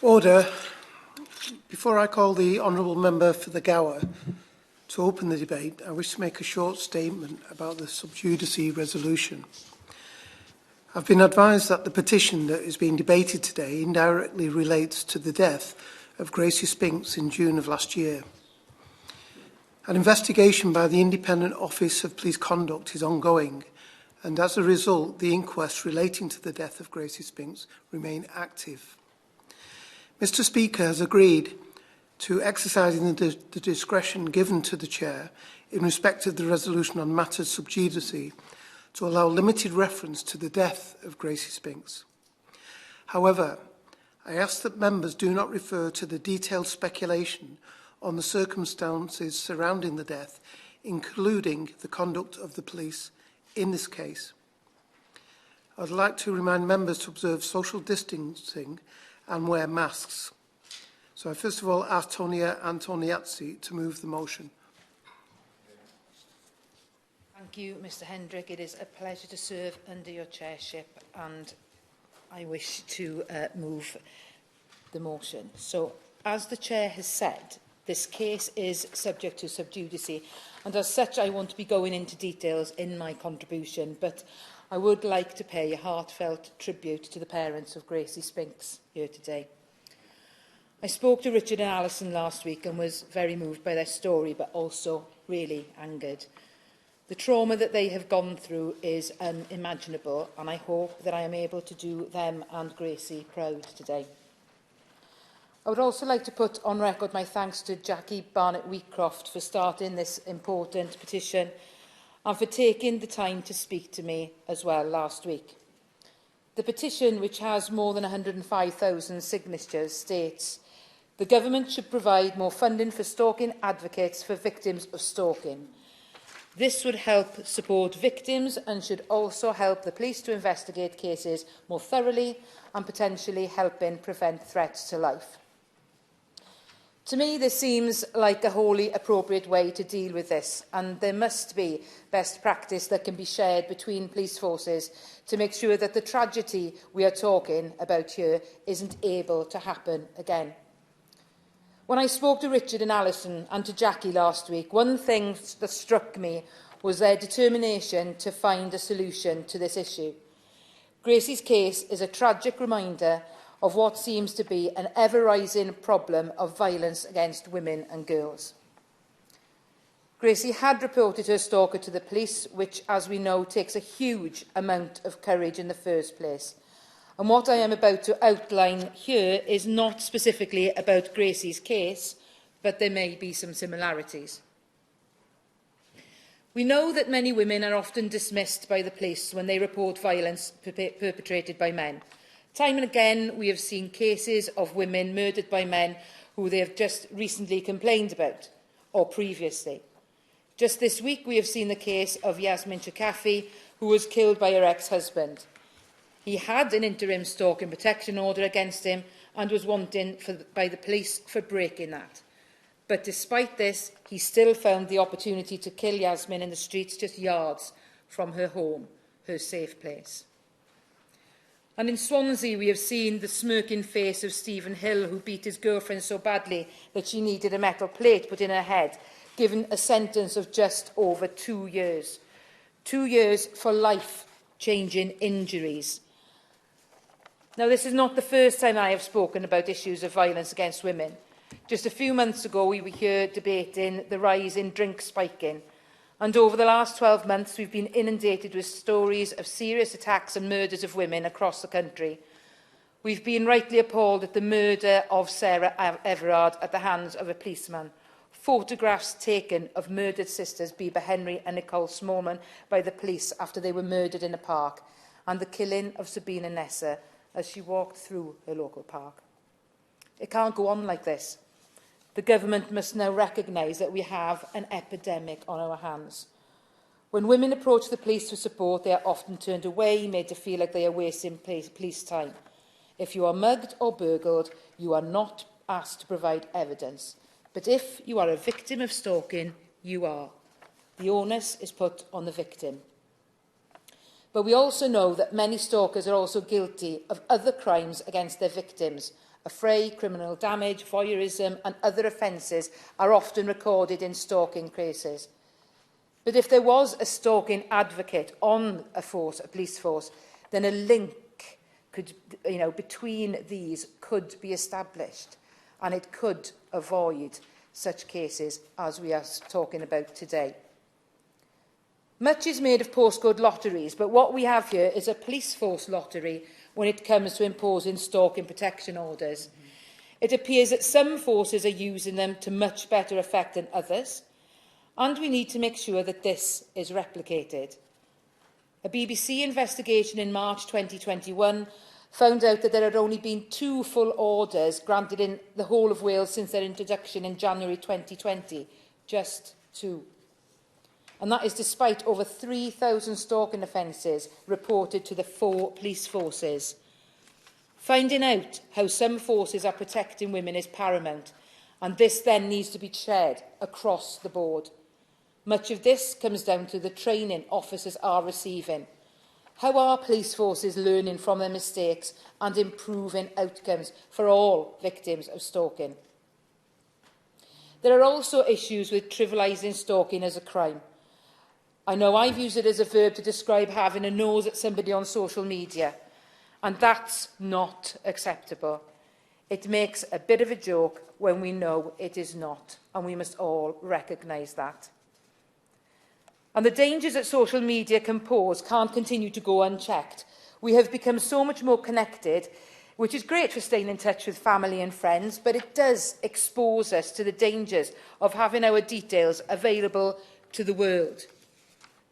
Order. Before I call the Honourable Member for the Gower to open the debate, I wish to make a short statement about the sub judice resolution. I've been advised that the petition that is being debated today indirectly relates to the death of Gracie Spinks in June of last year. An investigation by the Independent Office of Police Conduct is ongoing, and as a result, the inquest relating to the death of Gracie Spinks remain active. Mr. Speaker has agreed to exercising the discretion given to the Chair in respect of the resolution on matters sub judice to allow limited reference to the death of Gracie Spinks. However, I ask that members do not refer to the detailed speculation on the circumstances surrounding the death, including the conduct of the police in this case. I would like to remind members to observe social distancing and wear masks. So I first of all ask Tonia Antoniazzi to move the motion. Thank you, Mr Hendrick. It is a pleasure to serve under your chairship, and I wish to move the motion. So, as the Chair has said, this case is subject to sub judice, and as such I won't be going into details in my contribution, but I would like to pay a heartfelt tribute to the parents of Gracie Spinks here today. I spoke to Richard and Alison last week and was very moved by their story, but also really angered. The trauma that they have gone through is unimaginable, and I hope that I am able to do them and Gracie proud today. I would also like to put on record my thanks to Jackie Barnett-Wheatcroft for starting this important petition and for taking the time to speak to me as well last week. The petition, which has more than 105,000 signatures, states the government should provide more funding for stalking advocates for victims of stalking. This would help support victims and should also help the police to investigate cases more thoroughly and potentially helping prevent threats to life. To me, this seems like a wholly appropriate way to deal with this, and there must be best practice that can be shared between police forces to make sure that the tragedy we are talking about here isn't able to happen again. When I spoke to Richard and Alison and to Jackie last week, one thing that struck me was their determination to find a solution to this issue. Gracie's case is a tragic reminder of what seems to be an ever-rising problem of violence against women and girls. Gracie had reported her stalker to the police, which, as we know, takes a huge amount of courage in the first place. And what I am about to outline here is not specifically about Gracie's case, but there may be some similarities. We know that many women are often dismissed by the police when they report violence perpetrated by men. Time and again, we have seen cases of women murdered by men who they have just recently complained about, or previously. Just this week, we have seen the case of Yasmin Chakafi, who was killed by her ex-husband. He had an interim stalking protection order against him and was wanted by the police for breaking that. But despite this, he still found the opportunity to kill Yasmin in the streets just yards from her home, her safe place. And in Swansea, we have seen the smirking face of Stephen Hill, who beat his girlfriend so badly that she needed a metal plate put in her head, given a sentence of just over 2 years. 2 years for life-changing injuries. Now, this is not the first time I have spoken about issues of violence against women. Just a few months ago, we were here debating the rise in drink spiking. And over the last 12 months, we've been inundated with stories of serious attacks and murders of women across the country. We've been rightly appalled at the murder of Sarah Everard at the hands of a policeman. Photographs taken of murdered sisters Bieber Henry and Nicole Smallman by the police after they were murdered in a park. And the killing of Sabina Nessa as she walked through her local park. It can't go on like this. The government must now recognise that we have an epidemic on our hands. When women approach the police for support, they are often turned away, made to feel like they are wasting police time. If you are mugged or burgled, you are not asked to provide evidence. But if you are a victim of stalking, you are. The onus is put on the victim. But we also know that many stalkers are also guilty of other crimes against their victims, Affray, criminal damage, voyeurism and other offences are often recorded in stalking cases. But if there was a stalking advocate on a police force, then a link between these could be established, and it could avoid such cases as we are talking about today. Much is made of postcode lotteries, but what we have here is a police force lottery when it comes to imposing stalking protection orders. It appears that some forces are using them to much better effect than others, and we need to make sure that this is replicated. A BBC investigation in March 2021 found out that there had only been 2 full orders granted in the whole of Wales since their introduction in January 2020. Just 2. And that is despite over 3,000 stalking offences reported to the 4 police forces. Finding out how some forces are protecting women is paramount, and this then needs to be shared across the board. Much of this comes down to the training officers are receiving. How are police forces learning from their mistakes and improving outcomes for all victims of stalking? There are also issues with trivialising stalking as a crime. I know I've used it as a verb to describe having a nose at somebody on social media, and that's not acceptable. It makes a bit of a joke when we know it is not, and we must all recognise that. And the dangers that social media can pose can't continue to go unchecked. We have become so much more connected, which is great for staying in touch with family and friends, but it does expose us to the dangers of having our details available to the world.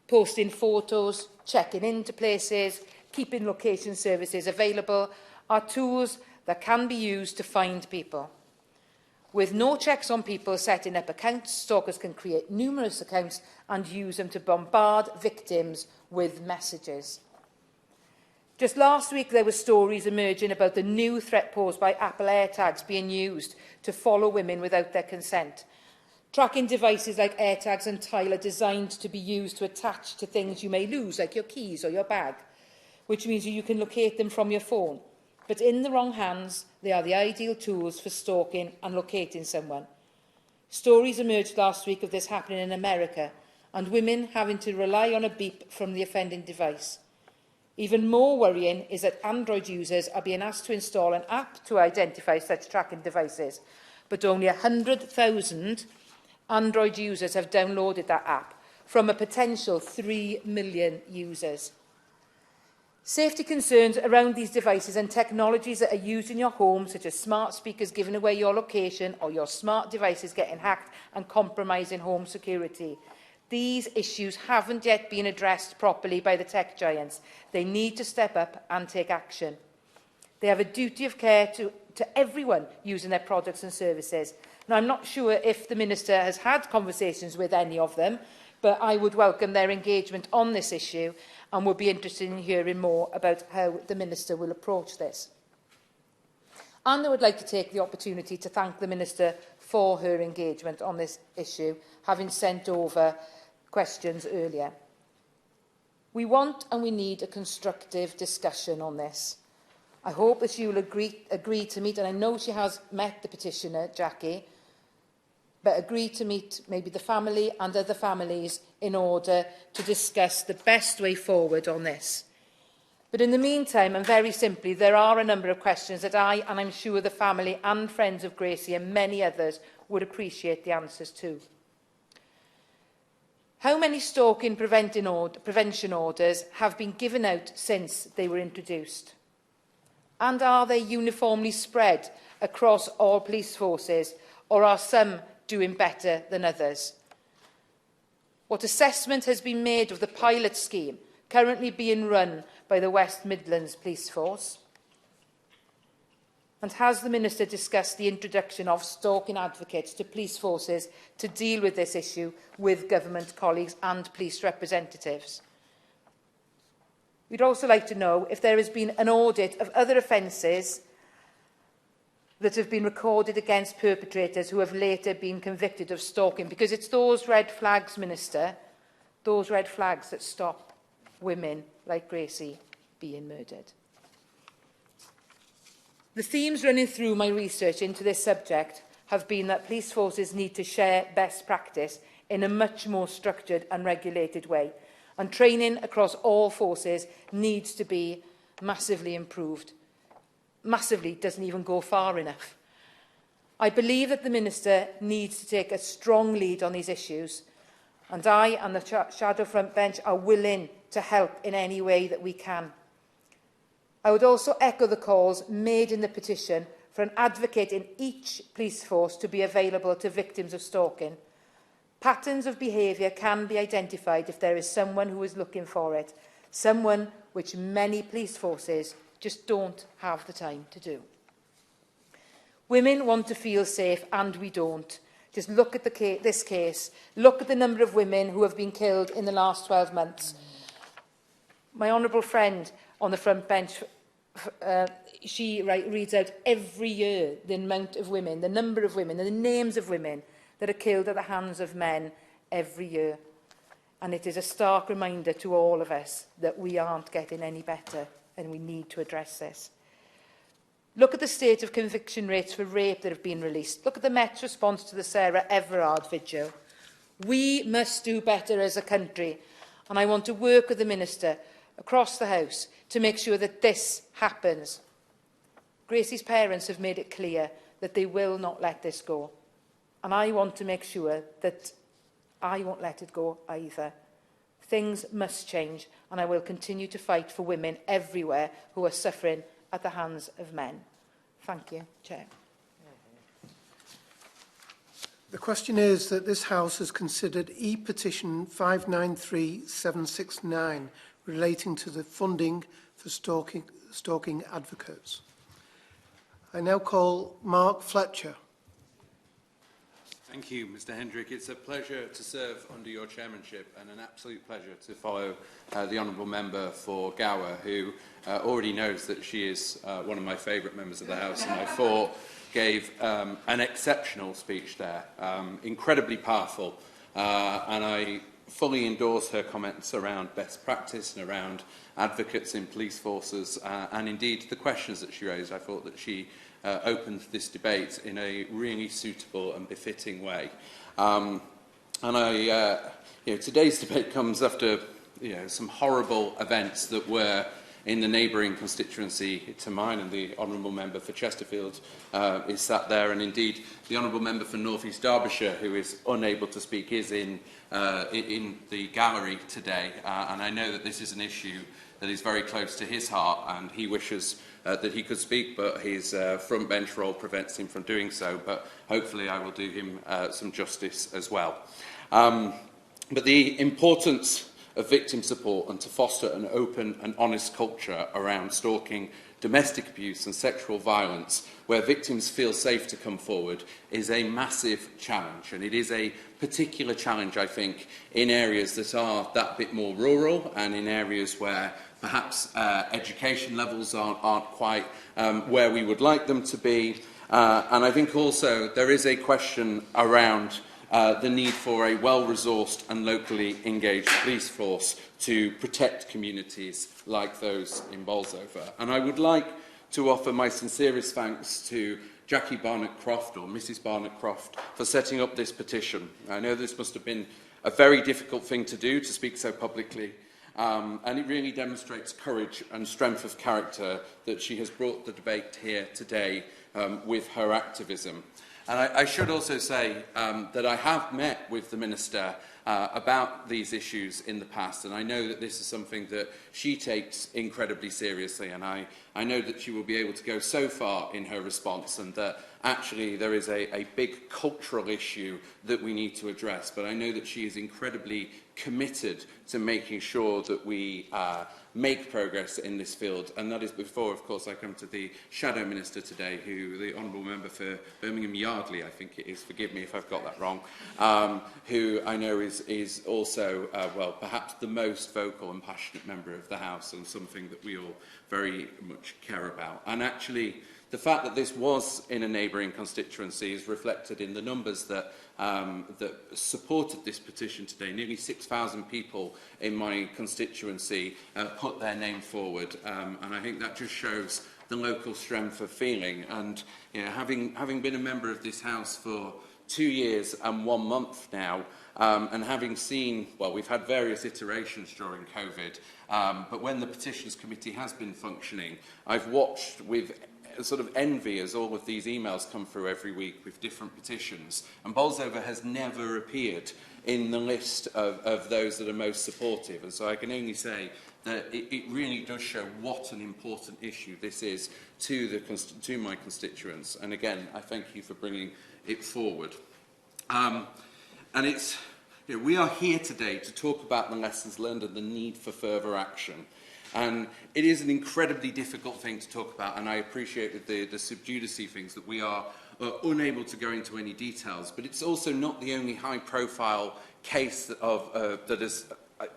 Posting photos, checking into places, keeping location services available are tools that can be used to find people. With no checks on people setting up accounts, stalkers can create numerous accounts and use them to bombard victims with messages. Just last week, there were stories emerging about the new threat posed by Apple AirTags being used to follow women without their consent. Tracking devices like AirTags and Tile are designed to be used to attach to things you may lose, like your keys or your bag, which means you can locate them from your phone. But in the wrong hands, they are the ideal tools for stalking and locating someone. Stories emerged last week of this happening in America, and women having to rely on a beep from the offending device. Even more worrying is that Android users are being asked to install an app to identify such tracking devices, but only 100,000 Android users have downloaded that app from a potential 3 million users. Safety concerns around these devices and technologies that are used in your home, such as smart speakers giving away your location or your smart devices getting hacked and compromising home security. These issues haven't yet been addressed properly by the tech giants. They need to step up and take action. They have a duty of care to everyone using their products and services. Now, I'm not sure if the Minister has had conversations with any of them, but I would welcome their engagement on this issue and would be interested in hearing more about how the Minister will approach this. And I would like to take the opportunity to thank the Minister for her engagement on this issue, having sent over questions earlier. We want and we need a constructive discussion on this. I hope that she will agree to meet, and I know she has met the petitioner, Jackie, but agree to meet maybe the family and other families in order to discuss the best way forward on this. But in the meantime, and very simply, there are a number of questions that I, and I'm sure the family and friends of Gracie and many others, would appreciate the answers to. How many stalking prevention orders have been given out since they were introduced? And are they uniformly spread across all police forces, or are some doing better than others? What assessment has been made of the pilot scheme currently being run by the West Midlands Police Force? And has the Minister discussed the introduction of stalking advocates to police forces to deal with this issue with government colleagues and police representatives? We'd also like to know if there has been an audit of other offences that have been recorded against perpetrators who have later been convicted of stalking, because it's those red flags, Minister, those red flags that stop women like Gracie being murdered. The themes running through my research into this subject have been that police forces need to share best practice in a much more structured and regulated way, and training across all forces needs to be massively improved. Massively doesn't even go far enough. I believe that the Minister needs to take a strong lead on these issues, and I and the Shadow Front Bench are willing to help in any way that we can. I would also echo the calls made in the petition for an advocate in each police force to be available to victims of stalking. Patterns of behaviour can be identified if there is someone who is looking for it, someone which many police forces just don't have the time to do. Women want to feel safe and we don't. Just look at this case. Look at the number of women who have been killed in the last 12 months. My honourable friend on the front bench, she reads out every year the amount of women, the number of women, and the names of women that are killed at the hands of men every year. And it is a stark reminder to all of us that we aren't getting any better and we need to address this. Look at the state of conviction rates for rape that have been released. Look at the Met's response to the Sarah Everard video. We must do better as a country, and I want to work with the Minister across the House to make sure that this happens. Gracie's parents have made it clear that they will not let this go, and I want to make sure that I won't let it go either. Things must change, and I will continue to fight for women everywhere who are suffering at the hands of men. Thank you, Chair. The question is that this House has considered E-petition 593769 relating to the funding for stalking advocates. I now call Mark Fletcher. Thank you, Mr Hendrick. It's a pleasure to serve under your chairmanship and an absolute pleasure to follow the Honourable Member for Gower, who already knows that she is one of my favourite members of the House, and I thought gave an exceptional speech there, incredibly powerful, and I fully endorse her comments around best practice and around advocates in police forces, and indeed the questions that she raised. I thought that she opened this debate in a really suitable and befitting way. Today's debate comes after some horrible events that were in the neighbouring constituency to mine, and the Honourable Member for Chesterfield is sat there, and indeed the Honourable Member for North East Derbyshire, who is unable to speak, is in the gallery today, and I know that this is an issue that is very close to his heart, and he wishes that he could speak, but his front bench role prevents him from doing so, but hopefully I will do him some justice as well. But the importance of victim support and to foster an open and honest culture around stalking, domestic abuse and sexual violence, where victims feel safe to come forward, is a massive challenge. And it is a particular challenge, I think, in areas that are that bit more rural and in areas where perhaps education levels aren't quite where we would like them to be. And I think also there is a question around the need for a well-resourced and locally engaged police force to protect communities like those in Bolsover. And I would like to offer my sincerest thanks to Jackie Barnett-Croft, or Mrs Barnett-Croft, for setting up this petition. I know this must have been a very difficult thing to do, to speak so publicly, and it really demonstrates courage and strength of character that she has brought the debate here today with her activism. And I should also say that I have met with the Minister about these issues in the past, and I know that this is something that she takes incredibly seriously, and I know that she will be able to go so far in her response, and that actually there is a big cultural issue that we need to address, but I know that she is incredibly committed to making sure that we make progress in this field, and that is before, of course, I come to the Shadow Minister today, who the Honourable Member for Birmingham Yardley, I think it is, forgive me if I've got that wrong, who I know is also, well, perhaps the most vocal and passionate member of the House, and something that we all very much care about. And actually, the fact that this was in a neighbouring constituency is reflected in the numbers that supported this petition today. Nearly 6,000 people in my constituency put their name forward, and I think that just shows the local strength of feeling. And having been a member of this House for 2 years and 1 month now, and having seen, well, we've had various iterations during COVID, but when the Petitions Committee has been functioning, I've watched with sort of envy as all of these emails come through every week with different petitions. And Bolsover has never appeared in the list of those that are most supportive. And so I can only say that it really does show what an important issue this is to my constituents. And again, I thank you for bringing it forward. And it's, we are here today to talk about the lessons learned and the need for further action. And it is an incredibly difficult thing to talk about, and I appreciate with the sub judice things that we are unable to go into any details. But it's also not the only high-profile case that has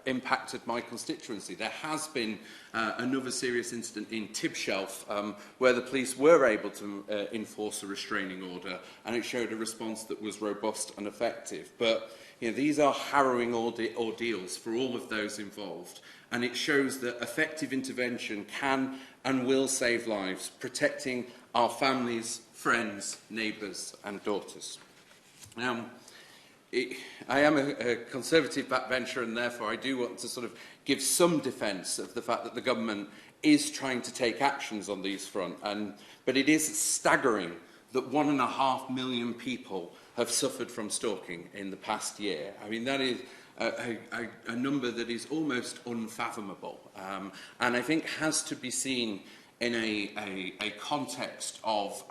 impacted my constituency. There has been another serious incident in Tibshelf where the police were able to enforce a restraining order, and it showed a response that was robust and effective. But these are harrowing ordeals for all of those involved, and it shows that effective intervention can and will save lives, protecting our families, friends, neighbours and daughters. Now, I am a Conservative backbencher, and therefore I do want to sort of give some defence of the fact that the government is trying to take actions on these fronts. But it is staggering that 1.5 million people have suffered from stalking in the past year. I mean, that is a number that is almost unfathomable, and I think has to be seen in a context of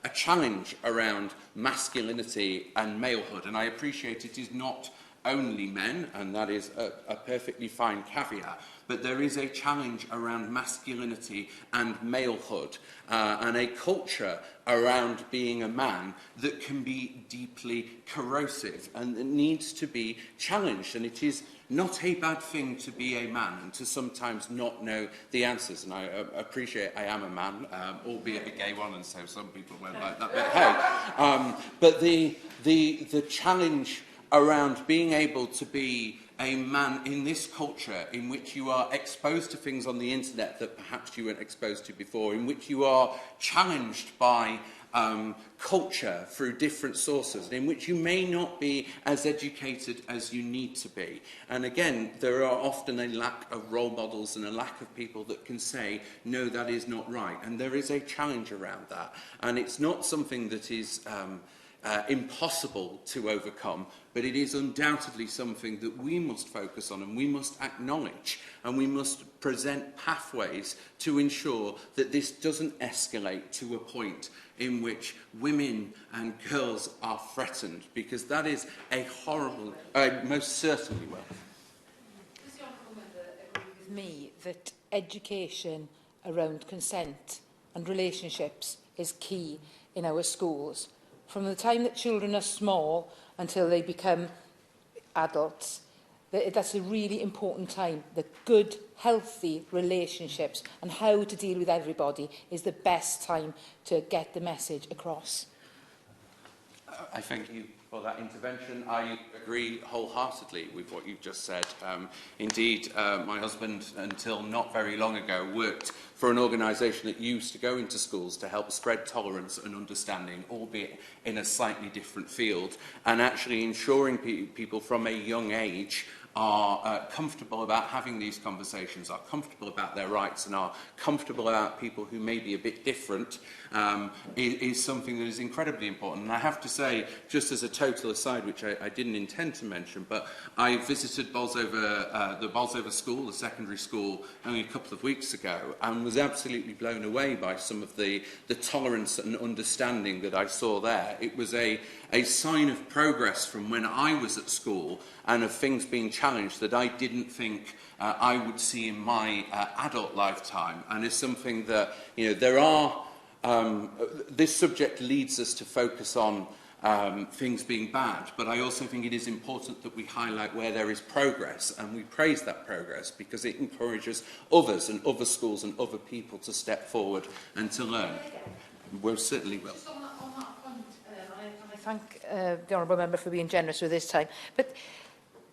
a challenge around masculinity and malehood. And I appreciate it is not only men, and that is a perfectly fine caveat, but there is a challenge around masculinity and malehood, and a culture around being a man that can be deeply corrosive and it needs to be challenged. And it is not a bad thing to be a man and to sometimes not know the answers. And I appreciate I am a man, albeit a gay one, and so some people won't like that. But hey, but the challenge around being able to be a man in this culture in which you are exposed to things on the internet that perhaps you weren't exposed to before, in which you are challenged by culture through different sources, in which you may not be as educated as you need to be. And again, there are often a lack of role models and a lack of people that can say, no, that is not right. And there is a challenge around that. And it's not something that is impossible to overcome, but it is undoubtedly something that we must focus on and we must acknowledge, and we must present pathways to ensure that this doesn't escalate to a point in which women and girls are threatened, because that is a horrible, most certainly will. Does the honourable member agree with me that education around consent and relationships is key in our schools? From the time that children are small until they become adults, that's a really important time. The good, healthy relationships and how to deal with everybody is the best time to get the message across. I thank you for that intervention. I agree wholeheartedly with what you've just said. Indeed, my husband, until not very long ago, worked for an organisation that used to go into schools to help spread tolerance and understanding, albeit in a slightly different field, and actually ensuring people from a young age are comfortable about having these conversations, are comfortable about their rights, and are comfortable about people who may be a bit different, is something that is incredibly important. And I have to say, just as a total aside, which I didn't intend to mention, but I visited Bolsover, the Bolsover school, the secondary school, only a couple of weeks ago, and was absolutely blown away by some of the tolerance and understanding that I saw there. It was a sign of progress from when I was at school, and of things being challenged that I didn't think I would see in my adult lifetime. And it's something that, there are, this subject leads us to focus on things being bad, but I also think it is important that we highlight where there is progress, and we praise that progress because it encourages others and other schools and other people to step forward and to learn. We certainly will. Just on that point, I thank the honourable member for being generous with his time, but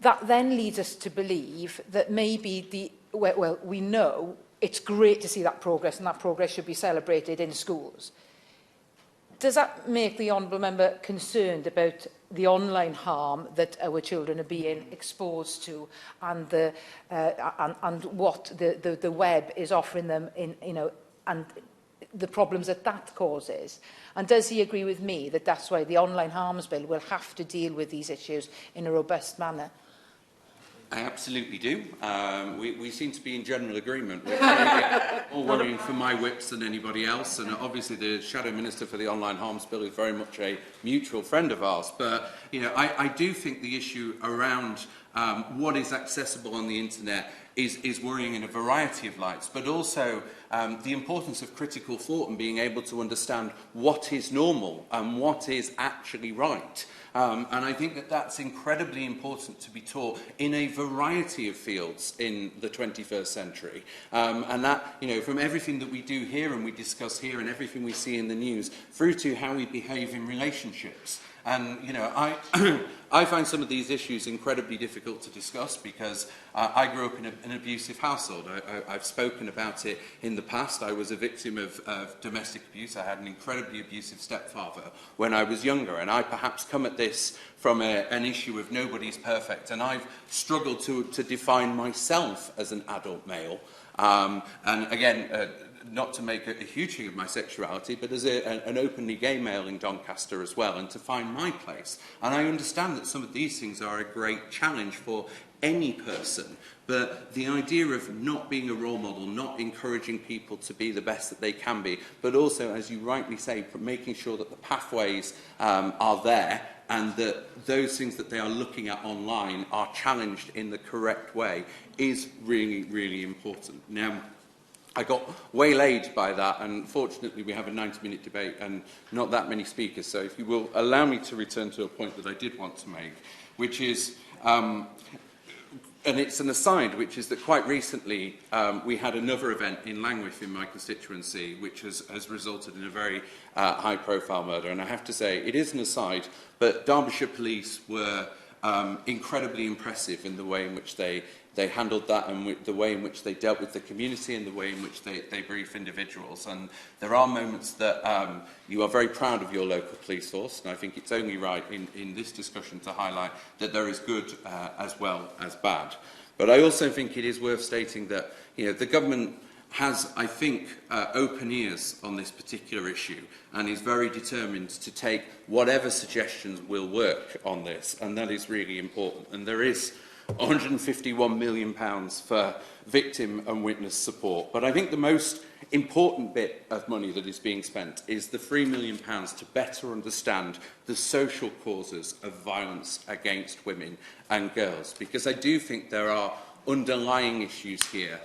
that then leads us to believe that maybe we know it's great to see that progress, and that progress should be celebrated in schools. Does that make the honourable member concerned about the online harm that our children are being exposed to, and what the web is offering them in, and the problems that causes? And does he agree with me that that's why the Online Harms Bill will have to deal with these issues in a robust manner? I absolutely do. We seem to be in general agreement. We're more worrying for my whips than anybody else, and obviously the Shadow Minister for the Online Harms Bill is very much a mutual friend of ours. But I do think the issue around what is accessible on the internet is worrying in a variety of lights, but also the importance of critical thought and being able to understand what is normal and what is actually right. And I think that that's incredibly important to be taught in a variety of fields in the 21st century. And that, from everything that we do here and we discuss here and everything we see in the news, through to how we behave in relationships. And, I find some of these issues incredibly difficult to discuss because I grew up in an abusive household. I've spoken about it in the past. I was a victim of domestic abuse. I had an incredibly abusive stepfather when I was younger, and I perhaps come at this from an issue of nobody's perfect, and I've struggled to define myself as an adult male. And again, not to make a huge thing of my sexuality, but as an openly gay male in Doncaster as well, and to find my place. And I understand that some of these things are a great challenge for any person, but the idea of not being a role model, not encouraging people to be the best that they can be, but also, as you rightly say, making sure that the pathways are there, and that those things that they are looking at online are challenged in the correct way, is really, really important. Now, I got waylaid by that, and fortunately we have a 90-minute debate and not that many speakers, so if you will allow me to return to a point that I did want to make, which is, and it's an aside, which is that quite recently we had another event in Langwith in my constituency, which has resulted in a very high-profile murder. And I have to say, it is an aside, but Derbyshire Police were incredibly impressive in the way in which they handled that, and the way in which they dealt with the community, and the way in which they brief individuals. And there are moments that you are very proud of your local police force, and I think it's only right in this discussion to highlight that there is good as well as bad. But I also think it is worth stating that the government has, I think, open ears on this particular issue, and is very determined to take whatever suggestions will work on this, and that is really important. And there is £151 million for victim and witness support. But I think the most important bit of money that is being spent is the £3 million to better understand the social causes of violence against women and girls. Because I do think there are underlying issues here,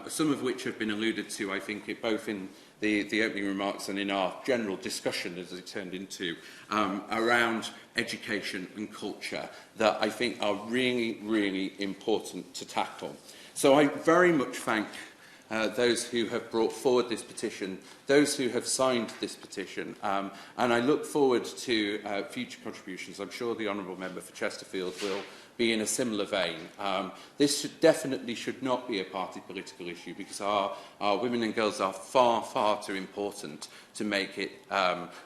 some of which have been alluded to, I think, both in the opening remarks and in our general discussion, as it turned into, around education and culture, that I think are really, really important to tackle. So I very much thank those who have brought forward this petition, those who have signed this petition, and I look forward to future contributions. I'm sure the Honourable Member for Chesterfield will be in a similar vein. This definitely should not be a party political issue, because our women and girls are far, far too important to make it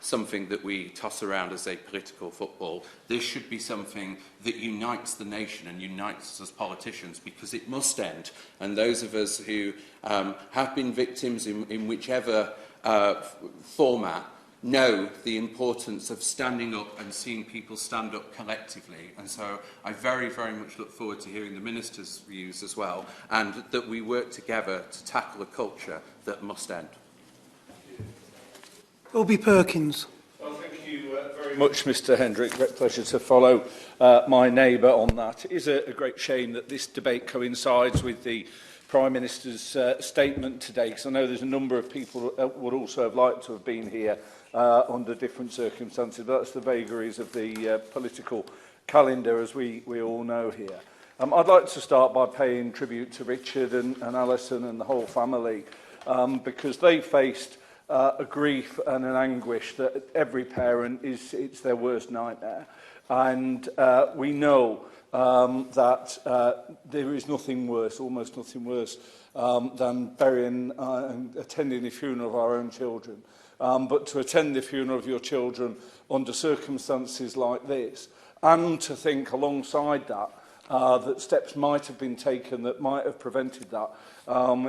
something that we toss around as a political football. This should be something that unites the nation and unites us as politicians, because it must end. And those of us who have been victims in whichever format know the importance of standing up and seeing people stand up collectively. And so I very, very much look forward to hearing the Minister's views as well, and that we work together to tackle a culture that must end. Obi Perkins. Well, thank you very much, Mr Hendrick. Great pleasure to follow my neighbour on that. It is a great shame that this debate coincides with the Prime Minister's statement today, because I know there's a number of people that would also have liked to have been here under different circumstances, but that's the vagaries of the political calendar, as we all know here. I'd like to start by paying tribute to Richard and Alison and the whole family, because they faced a grief and an anguish that every parent it's their worst nightmare. And we know that there is nothing worse, almost nothing worse, than burying and attending the funeral of our own children. But to attend the funeral of your children under circumstances like this, and to think alongside that, that steps might have been taken that might have prevented that,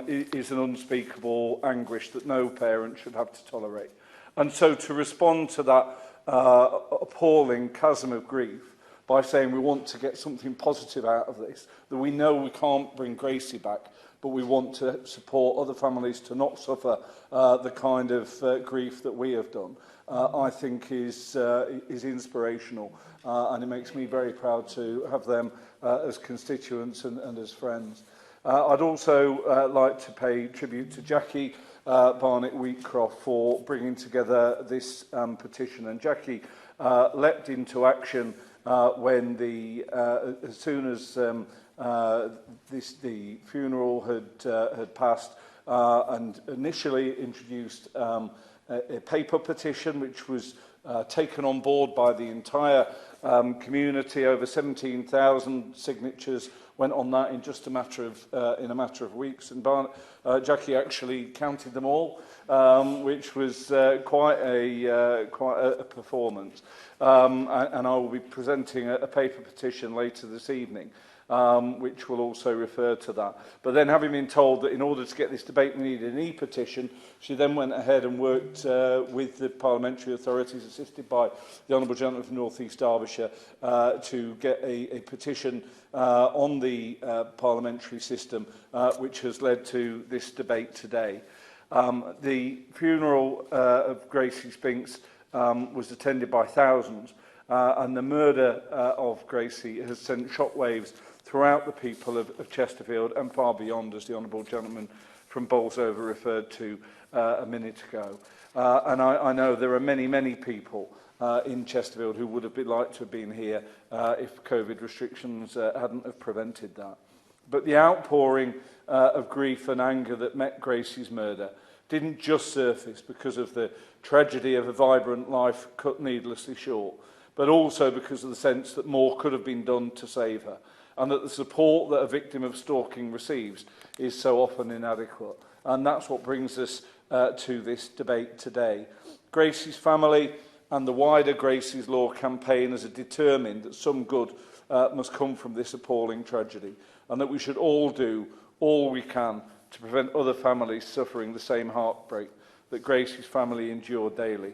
is an unspeakable anguish that no parent should have to tolerate. And so to respond to that appalling chasm of grief by saying we want to get something positive out of this, that we know we can't bring Gracie back, but we want to support other families to not suffer the kind of grief that we have done, I think is inspirational, and it makes me very proud to have them as constituents and as friends. I'd also like to pay tribute to Jackie Barnett-Wheatcroft for bringing together this petition. And Jackie leapt into action when as soon as the funeral had passed, and initially introduced a paper petition which was taken on board by the entire community. Over 17,000 signatures went on that in just a matter of weeks, and Jackie actually counted them all, which was quite a performance. And I will be presenting a paper petition later this evening, which will also refer to that. But then, having been told that in order to get this debate we needed an E-petition, she then went ahead and worked with the parliamentary authorities, assisted by the Honourable Gentleman from North East Derbyshire, to get a petition on the parliamentary system, which has led to this debate today. The funeral of Gracie Spinks was attended by thousands, and the murder of Gracie has sent shockwaves throughout the people of Chesterfield and far beyond, as the Honourable Gentleman from Bolsover referred to a minute ago. And I know there are many, many people in Chesterfield who would have liked to have been here if COVID restrictions hadn't have prevented that. But the outpouring of grief and anger that met Gracie's murder didn't just surface because of the tragedy of a vibrant life cut needlessly short, but also because of the sense that more could have been done to save her, and that the support that a victim of stalking receives is so often inadequate. And that's what brings us to this debate today. Gracie's family and the wider Gracie's Law campaigners are determined that some good must come from this appalling tragedy, and that we should all do all we can to prevent other families suffering the same heartbreak that Gracie's family endured daily.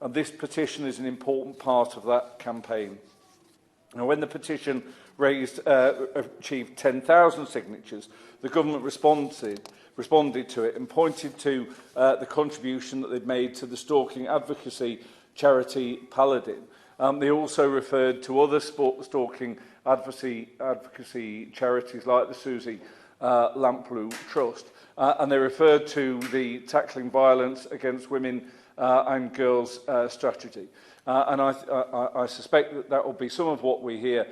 And this petition is an important part of that campaign. Now, when the petition achieved 10,000 signatures, the government responded to it and pointed to the contribution that they'd made to the stalking advocacy charity Paladin. They also referred to other stalking advocacy charities like the Susie Lamplugh Trust, and they referred to the Tackling Violence Against Women and Girls strategy. And I suspect that will be some of what we hear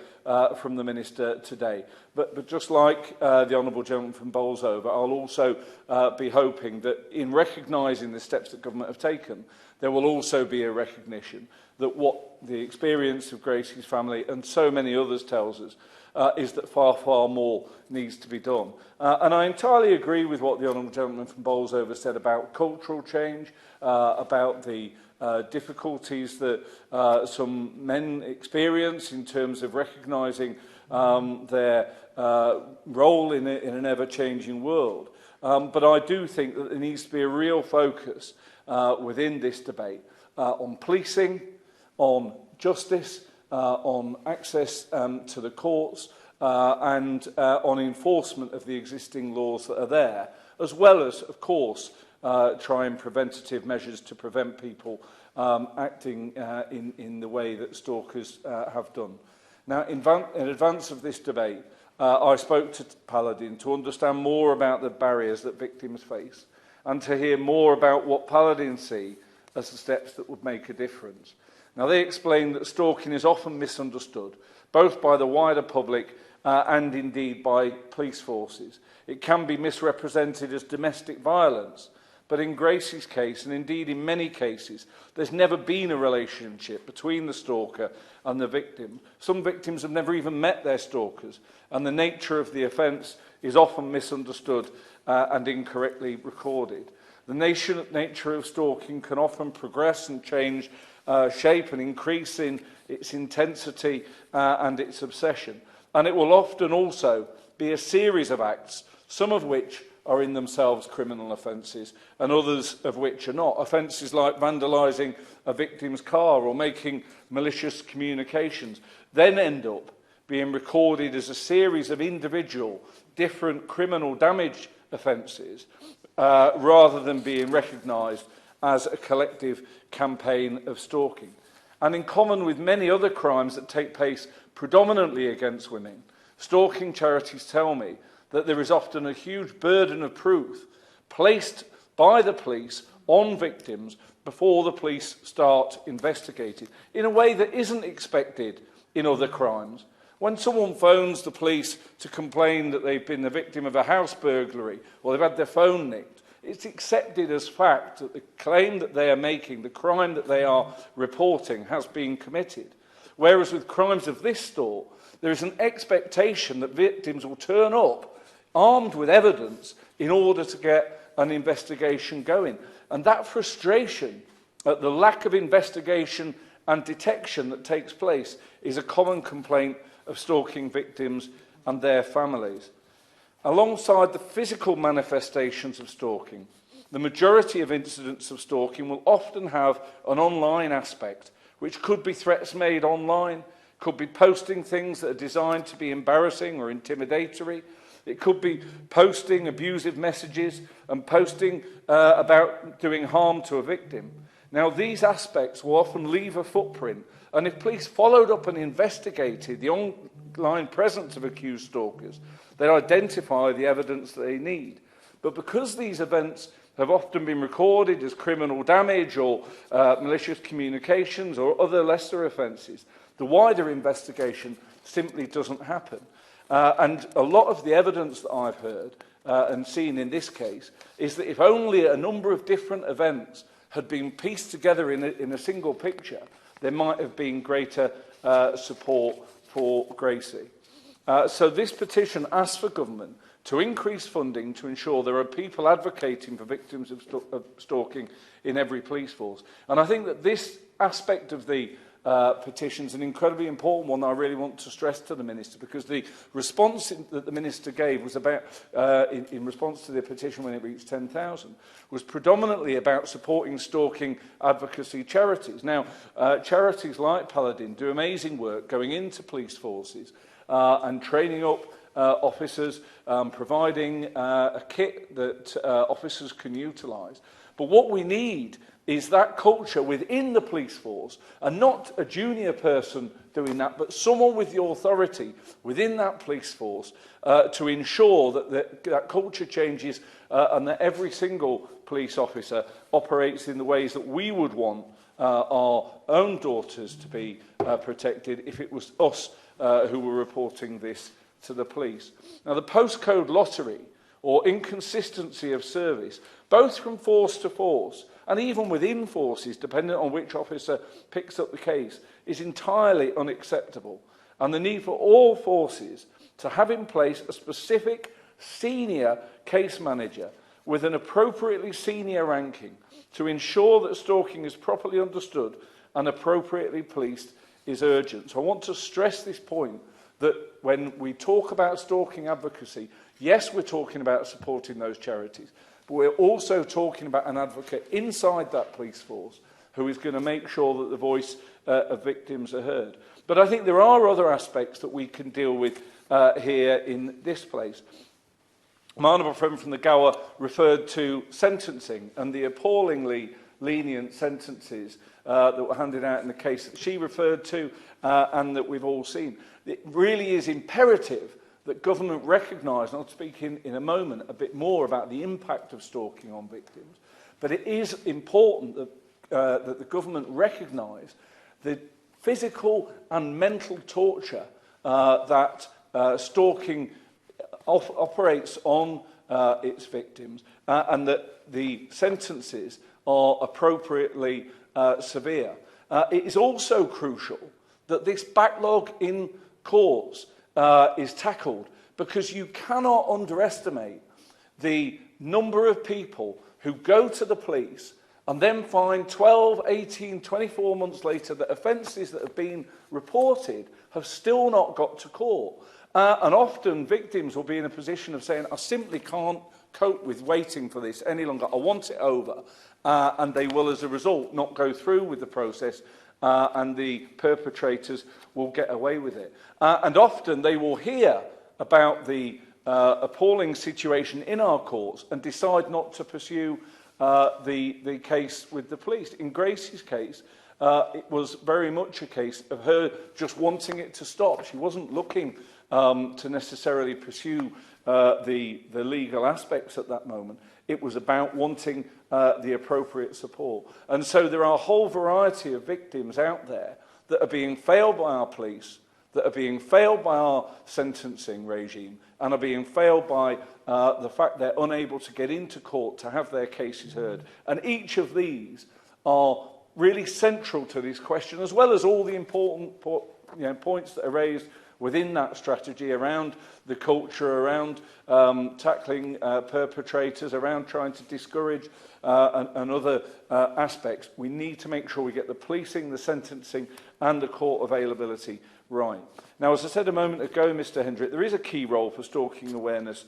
from the Minister today. But just like the Honourable Gentleman from Bolsover, I'll also be hoping that in recognising the steps that government have taken, there will also be a recognition that what the experience of Gracie's family and so many others tells us is that far, far more needs to be done. And I entirely agree with what the Honourable Gentleman from Bolsover said about cultural change, about the difficulties that some men experience in terms of recognising their role in an ever-changing world. But I do think that there needs to be a real focus within this debate on policing, on justice, on access to the courts, and on enforcement of the existing laws that are there, as well as, of course, trying preventative measures to prevent people acting in the way that stalkers have done. Now, in advance of this debate, I spoke to Paladin to understand more about the barriers that victims face and to hear more about what Paladin see as the steps that would make a difference. Now, they explained that stalking is often misunderstood, both by the wider public and indeed by police forces. It can be misrepresented as domestic violence, But in Gracie's case, and indeed in many cases, there's never been a relationship between the stalker and the victim. Some victims have never even met their stalkers, and the nature of the offence is often misunderstood and incorrectly recorded. The nature of stalking can often progress and change shape and increase in its intensity and its obsession. And it will often also be a series of acts, some of which are in themselves criminal offences, and others of which are not. Offences like vandalising a victim's car or making malicious communications then end up being recorded as a series of individual, different criminal damage offences, rather than being recognised as a collective campaign of stalking. And in common with many other crimes that take place predominantly against women, stalking charities tell me that there is often a huge burden of proof placed by the police on victims before the police start investigating, in a way that isn't expected in other crimes. When someone phones the police to complain that they've been the victim of a house burglary or they've had their phone nicked, it's accepted as fact that the claim that they are making, the crime that they are reporting, has been committed. Whereas with crimes of this sort, there is an expectation that victims will turn up armed with evidence in order to get an investigation going. And that frustration at the lack of investigation and detection that takes place is a common complaint of stalking victims and their families. Alongside the physical manifestations of stalking, the majority of incidents of stalking will often have an online aspect, which could be threats made online, could be posting things that are designed to be embarrassing or intimidatory. It could be posting abusive messages and posting about doing harm to a victim. Now, these aspects will often leave a footprint, and if police followed up and investigated the online presence of accused stalkers, they'd identify the evidence that they need. But because these events have often been recorded as criminal damage or malicious communications or other lesser offences, the wider investigation simply doesn't happen. And a lot of the evidence that I've heard and seen in this case is that if only a number of different events had been pieced together in a single picture, there might have been greater support for Gracie. So this petition asks for government to increase funding to ensure there are people advocating for victims of stalking in every police force. And I think that this aspect of the petition is an incredibly important one that I really want to stress to the Minister, because the response that the Minister gave was about, in response to the petition when it reached 10,000, was predominantly about supporting stalking advocacy charities. Now, charities like Paladin do amazing work going into police forces and training up officers, providing a kit that officers can utilise. But what we need is that culture within the police force, and not a junior person doing that, but someone with the authority within that police force to ensure that that culture changes and that every single police officer operates in the ways that we would want our own daughters to be protected if it was us who were reporting this to the police. Now, the postcode lottery or inconsistency of service, both from force to force and even within forces, depending on which officer picks up the case, is entirely unacceptable. And the need for all forces to have in place a specific senior case manager with an appropriately senior ranking to ensure that stalking is properly understood and appropriately policed is urgent. So I want to stress this point, that when we talk about stalking advocacy, yes, we're talking about supporting those charities, but we're also talking about an advocate inside that police force who is going to make sure that the voice of victims are heard. But I think there are other aspects that we can deal with here in this place. My honourable friend from the Gower referred to sentencing and the appallingly lenient sentences that were handed out in the case that she referred to and that we've all seen. It really is imperative that government recognise, and I'll speak in a moment a bit more about the impact of stalking on victims, but it is important that, that the government recognise the physical and mental torture that stalking operates on its victims, and that the sentences are appropriately severe. It is also crucial that this backlog in courts is tackled, because you cannot underestimate the number of people who go to the police and then find 12, 18, 24 months later that offences that have been reported have still not got to court. And often victims will be in a position of saying, I simply can't cope with waiting for this any longer. I want it over. And they will, as a result, not go through with the process, and the perpetrators will get away with it. And often they will hear about the appalling situation in our courts and decide not to pursue the case with the police. In Gracie's case, it was very much a case of her just wanting it to stop. She wasn't looking to necessarily pursue the legal aspects at that moment. It was about wanting the appropriate support. And so there are a whole variety of victims out there that are being failed by our police, that are being failed by our sentencing regime, and are being failed by the fact they're unable to get into court to have their cases heard. And each of these are really central to this question, as well as all the important points that are raised within that strategy around the culture, around tackling perpetrators, around trying to discourage and other aspects. We need to make sure we get the policing, the sentencing and the court availability right. Now, as I said a moment ago, Mr Hendrick, there is a key role for stalking awareness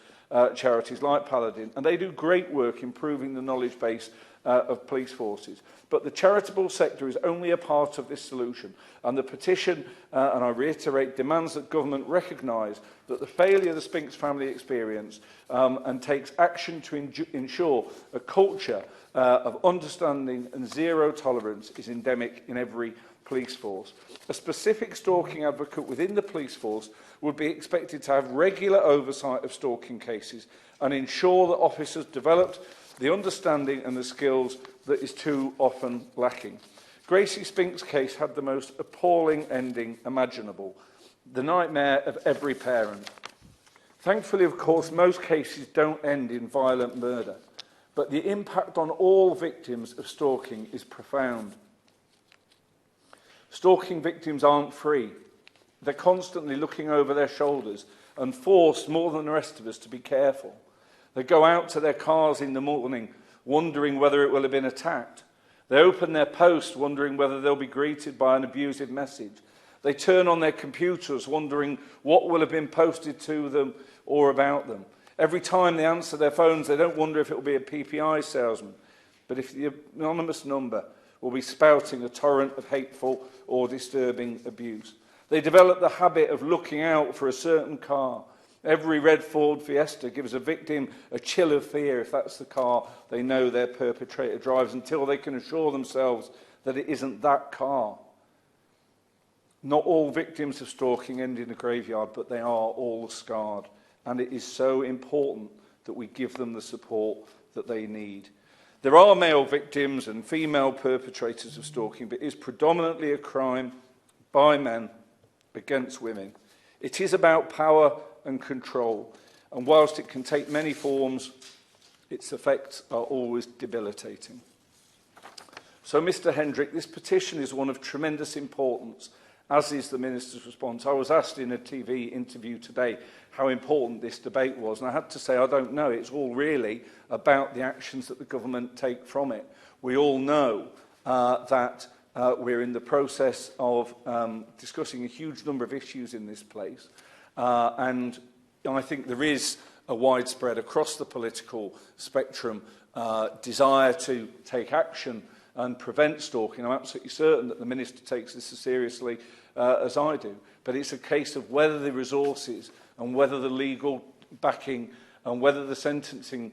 charities like Paladin, and they do great work improving the knowledge base of police forces. But the charitable sector is only a part of this solution, and the petition, and I reiterate, demands that government recognise that the failure of the Spinks family experience and takes action to ensure a culture of understanding and zero tolerance is endemic in every police force. A specific stalking advocate within the police force would be expected to have regular oversight of stalking cases and ensure that officers developed the understanding and the skills that is too often lacking. Gracie Spink's case had the most appalling ending imaginable, the nightmare of every parent. Thankfully, of course, most cases don't end in violent murder, but the impact on all victims of stalking is profound. Stalking victims aren't free. They're constantly looking over their shoulders and forced, more than the rest of us, to be careful. They go out to their cars in the morning, wondering whether it will have been attacked. They open their post, wondering whether they'll be greeted by an abusive message. They turn on their computers, wondering what will have been posted to them or about them. Every time they answer their phones, they don't wonder if it will be a PPI salesman, but if the anonymous number will be spouting a torrent of hateful or disturbing abuse. They develop the habit of looking out for a certain car. Every red Ford Fiesta gives a victim a chill of fear if that's the car they know their perpetrator drives, until they can assure themselves that it isn't that car. Not all victims of stalking end in a graveyard, but they are all scarred. And it is so important that we give them the support that they need. There are male victims and female perpetrators of stalking, but it is predominantly a crime by men against women. It is about power and control, and whilst it can take many forms, its effects are always debilitating. So, Mr Hendrick, this petition is one of tremendous importance, as is the Minister's response. I was asked in a TV interview today how important this debate was, and I had to say I don't know. It's all really about the actions that the government take from it. We all know that we're in the process of discussing a huge number of issues in this place, and I think there is a widespread across the political spectrum desire to take action and prevent stalking. I'm absolutely certain that the Minister takes this as seriously as I do, but it's a case of whether the resources and whether the legal backing and whether the sentencing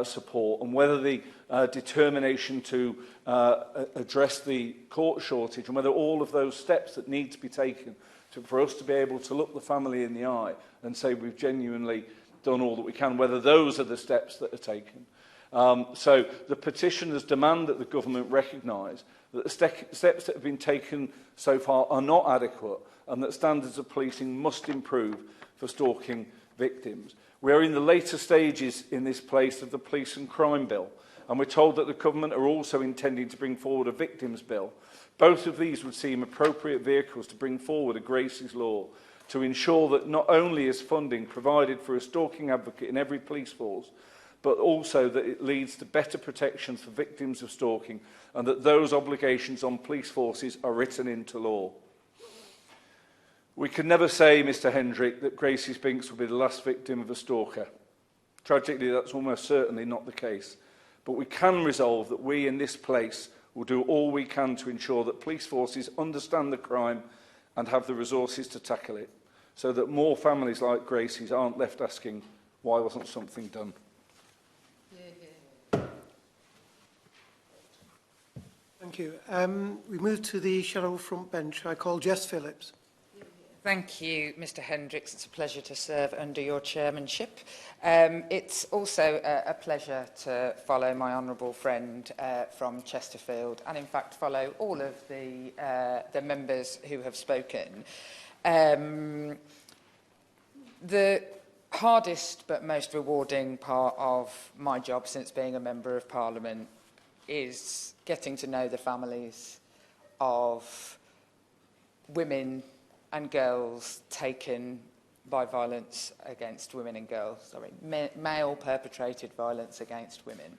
support and whether the determination to address the court shortage and whether all of those steps that need to be taken for us to be able to look the family in the eye and say we've genuinely done all that we can, whether those are the steps that are taken. So the petitioners demand that the government recognise that the steps that have been taken so far are not adequate and that standards of policing must improve for stalking victims. We are in the later stages in this place of the Police and Crime Bill, and we're told that the government are also intending to bring forward a Victims Bill. Both of these would seem appropriate vehicles to bring forward a Gracie's Law to ensure that not only is funding provided for a stalking advocate in every police force, but also that it leads to better protection for victims of stalking and that those obligations on police forces are written into law. We can never say, Mr Hendrick, that Gracie Spinks will be the last victim of a stalker. Tragically, that's almost certainly not the case. But we can resolve that we in this place will do all we can to ensure that police forces understand the crime and have the resources to tackle it, so that more families like Gracie's aren't left asking, why wasn't something done? Thank you. We move to the shadow front bench. I call Jess Phillips. Thank you, Mr Hendricks. It's a pleasure to serve under your chairmanship. It's also a pleasure to follow my honourable friend from Chesterfield and, in fact, follow all of the members who have spoken. The hardest but most rewarding part of my job since being a Member of Parliament is getting to know the families of women and girls taken by violence against women and girls, male perpetrated violence against women.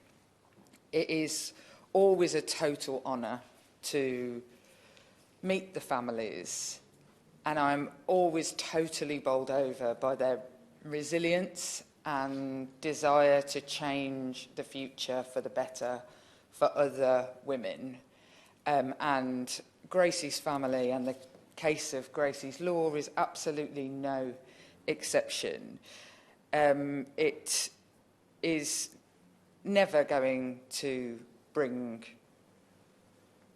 It is always a total honour to meet the families, and I'm always totally bowled over by their resilience and desire to change the future for the better for other women. And Gracie's family and the case of Gracie's Law is absolutely no exception. It is never going to bring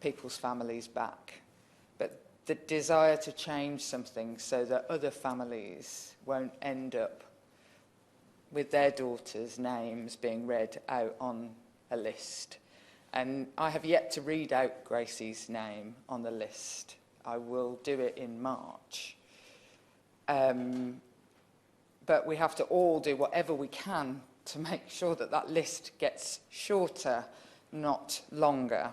people's families back, but the desire to change something so that other families won't end up with their daughters' names being read out on a list. And I have yet to read out Gracie's name on the list. I will do it in March. But we have to all do whatever we can to make sure that that list gets shorter, not longer.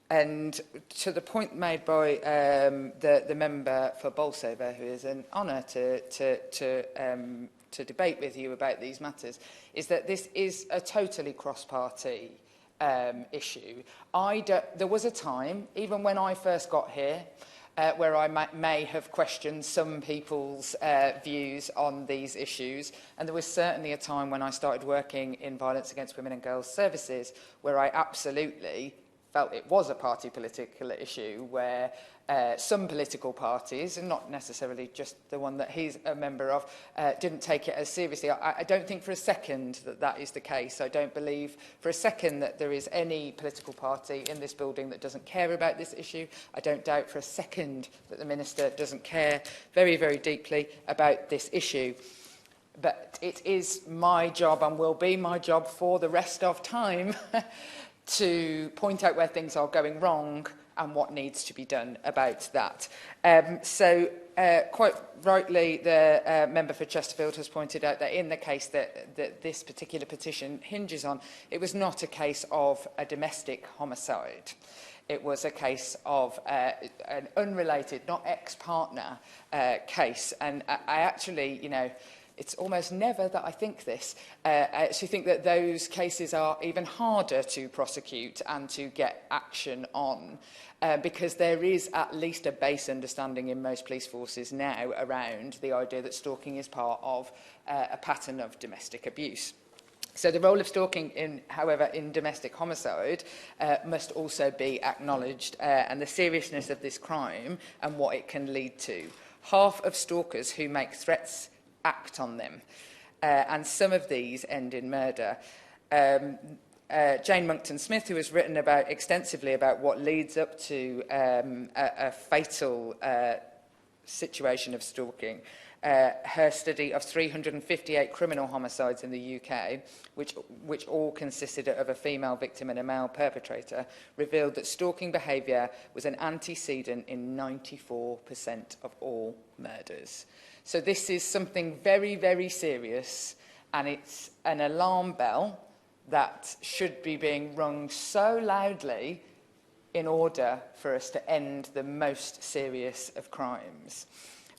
And to the point made by the member for Bolsover, who is an honour to debate with you about these matters, is that this is a totally cross-party issue. There was a time, even when I first got here, where I may have questioned some people's views on these issues. And there was certainly a time when I started working in violence against women and girls services where I absolutely felt it was a party political issue, where some political parties, and not necessarily just the one that he's a member of, didn't take it as seriously. I don't think for a second that that is the case. I don't believe for a second that there is any political party in this building that doesn't care about this issue. I don't doubt for a second that the Minister doesn't care very, very deeply about this issue. But it is my job and will be my job for the rest of time to point out where things are going wrong and what needs to be done about that. Quite rightly, the member for Chesterfield has pointed out that in the case that this particular petition hinges on, it was not a case of a domestic homicide. It was a case of an unrelated, not ex-partner case. And I actually, you know, it's almost never that I think this. I actually think that those cases are even harder to prosecute and to get action on because there is at least a base understanding in most police forces now around the idea that stalking is part of a pattern of domestic abuse. So the role of stalking, however, in domestic homicide must also be acknowledged and the seriousness of this crime and what it can lead to. Half of stalkers who make threats act on them, and some of these end in murder. Jane Monckton-Smith, who has written extensively about what leads up to a fatal situation of stalking. Her study of 358 criminal homicides in the UK, which all consisted of a female victim and a male perpetrator, revealed that stalking behaviour was an antecedent in 94% of all murders. So this is something very, very serious, and it's an alarm bell that should be being rung so loudly in order for us to end the most serious of crimes.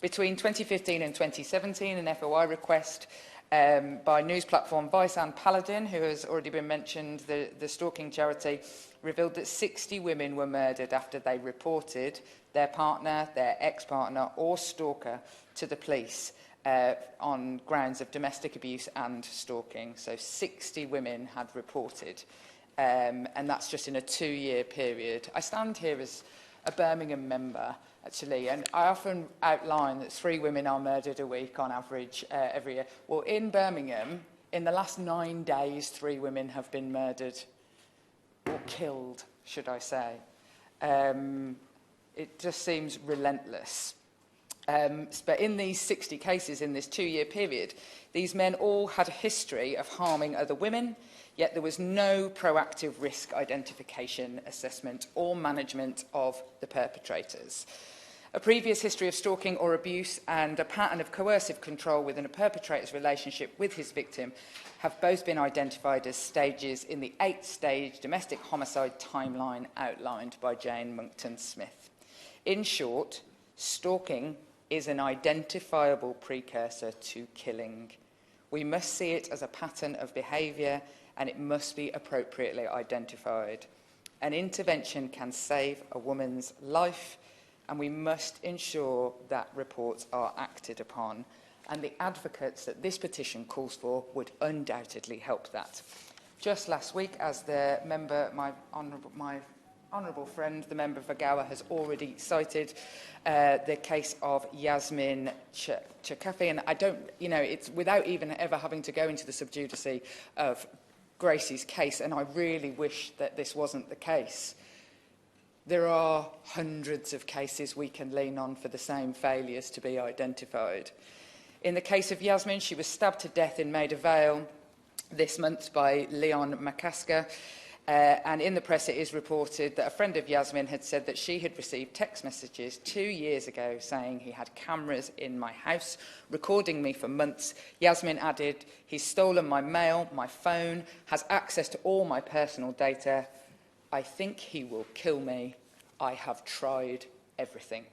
Between 2015 and 2017, an FOI request by news platform Vice and Paladin, who has already been mentioned, the stalking charity, revealed that 60 women were murdered after they reported their partner, their ex-partner or stalker to the police on grounds of domestic abuse and stalking. So 60 women had reported, and that's just in a 2-year period. I stand here as a Birmingham member, actually, and I often outline that 3 women are murdered a week on average every year. Well, in Birmingham, in the last 9 days, 3 women have been murdered, or killed, should I say. It just seems relentless. But in these 60 cases in this 2-year period, these men all had a history of harming other women, yet there was no proactive risk identification, assessment or management of the perpetrators. A previous history of stalking or abuse and a pattern of coercive control within a perpetrator's relationship with his victim have both been identified as stages in the 8-stage domestic homicide timeline outlined by Jane Monckton-Smith. In short, stalking is an identifiable precursor to killing. We must see it as a pattern of behaviour, and it must be appropriately identified. An intervention can save a woman's life, and we must ensure that reports are acted upon. And the advocates that this petition calls for would undoubtedly help that. Just last week, as the member, my honourable friend, the member for Gower, has already cited the case of Yasmin Chakafi, and I don't, it's without even ever having to go into the sub judice of Gracie's case, and I really wish that this wasn't the case. There are hundreds of cases we can lean on for the same failures to be identified. In the case of Yasmin, she was stabbed to death in Maida Vale this month by Leon McCasker. And in the press it is reported that a friend of Yasmin had said that she had received text messages 2 years ago saying he had cameras in my house, recording me for months. Yasmin added, he's stolen my mail, my phone, has access to all my personal data. I think he will kill me. I have tried everything.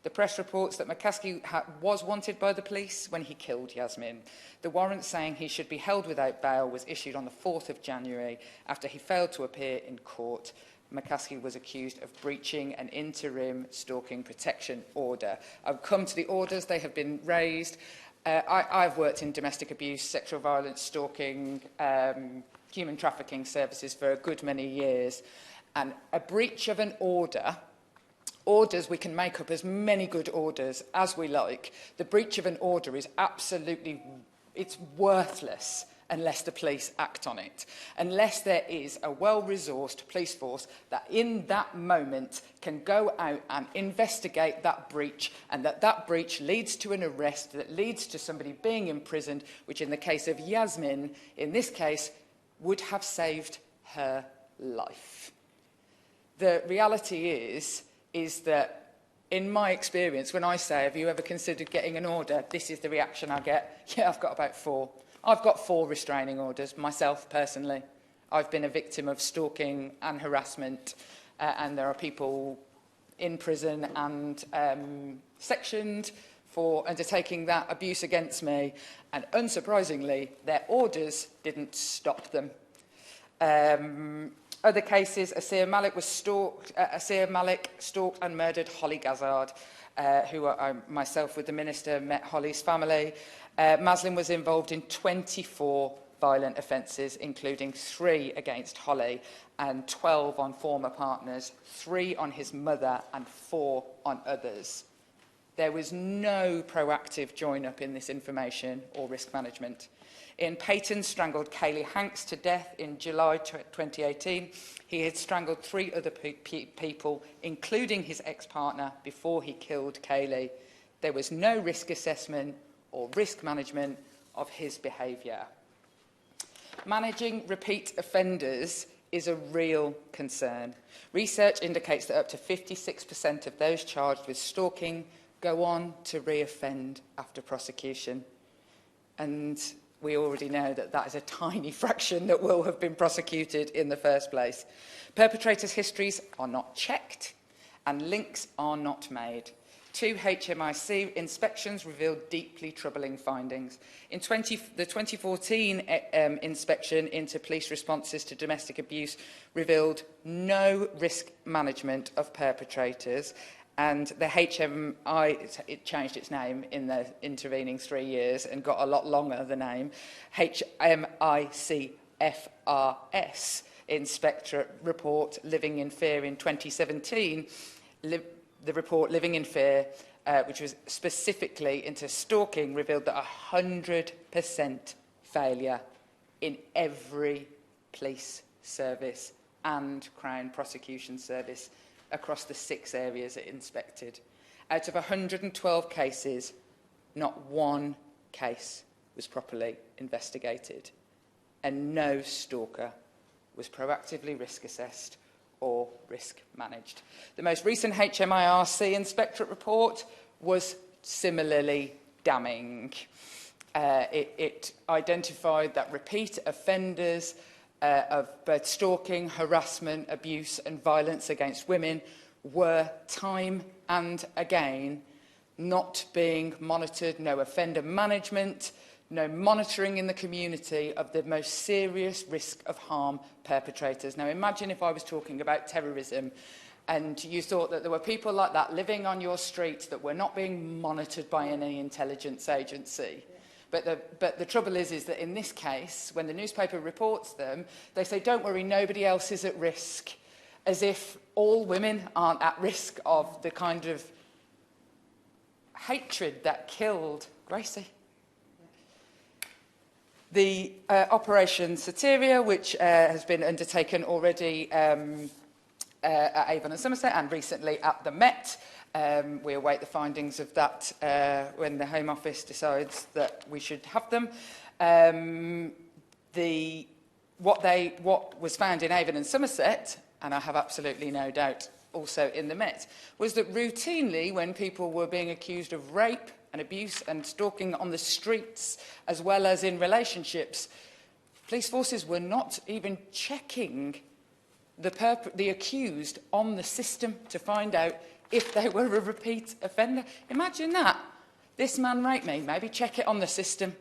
The press reports that McCaskey was wanted by the police when he killed Yasmin. The warrant saying he should be held without bail was issued on the 4th of January after he failed to appear in court. McCaskey was accused of breaching an interim stalking protection order. I've come to the orders, they have been raised. I've worked in domestic abuse, sexual violence, stalking, human trafficking services for a good many years. And a breach of an order, orders, we can make up as many good orders as we like. The breach of an order is absolutely, it's worthless unless the police act on it. Unless there is a well-resourced police force that in that moment can go out and investigate that breach, and that breach leads to an arrest, that leads to somebody being imprisoned, which in the case of Yasmin, in this case, would have saved her life. The reality is that, in my experience, when I say, have you ever considered getting an order, this is the reaction I get. Yeah, I've got about 4. I've got 4 restraining orders, myself personally. I've been a victim of stalking and harassment, and there are people in prison and sectioned for undertaking that abuse against me, and unsurprisingly, their orders didn't stop them. Other cases, Asir Malik stalked and murdered Holly Gazard, who I myself with the Minister met Holly's family. Maslin was involved in 24 violent offences, including 3 against Holly and 12 on former partners, 3 on his mother and 4 on others. There was no proactive join-up in this information or risk management. Ian Payton strangled Kaylee Hanks to death in July 2018. He had strangled 3 other people, including his ex-partner, before he killed Kaylee. There was no risk assessment or risk management of his behaviour. Managing repeat offenders is a real concern. Research indicates that up to 56% of those charged with stalking go on to re-offend after prosecution. And we already know that that is a tiny fraction that will have been prosecuted in the first place. Perpetrators' histories are not checked and links are not made. 2 HMIC inspections revealed deeply troubling findings. In the 2014 inspection into police responses to domestic abuse revealed no risk management of perpetrators, and the HMI, it changed its name in the intervening 3 years and got a lot longer, the name, HMICFRS Inspectorate Report Living in Fear in 2017, the report Living in Fear, which was specifically into stalking, revealed that 100% failure in every police service and Crown Prosecution Service across the 6 areas it inspected. Out of 112 cases, not one case was properly investigated, and no stalker was proactively risk assessed or risk managed. The most recent HMIRC Inspectorate report was similarly damning. It identified that repeat offenders of both stalking, harassment, abuse and violence against women were time and again not being monitored, no offender management, no monitoring in the community of the most serious risk of harm perpetrators. Now imagine if I was talking about terrorism and you thought that there were people like that living on your street that were not being monitored by any intelligence agency. But the trouble is that in this case, when the newspaper reports them, they say, don't worry, nobody else is at risk, as if all women aren't at risk of the kind of hatred that killed Gracie. The Operation Soteria, which has been undertaken already at Avon and Somerset and recently at the Met, we await the findings of that when the Home Office decides that we should have them. What was found in Avon and Somerset, and I have absolutely no doubt also in the Met, was that routinely when people were being accused of rape and abuse and stalking on the streets, as well as in relationships, police forces were not even checking the accused on the system to find out if they were a repeat offender. Imagine that. This man raped me, maybe check it on the system.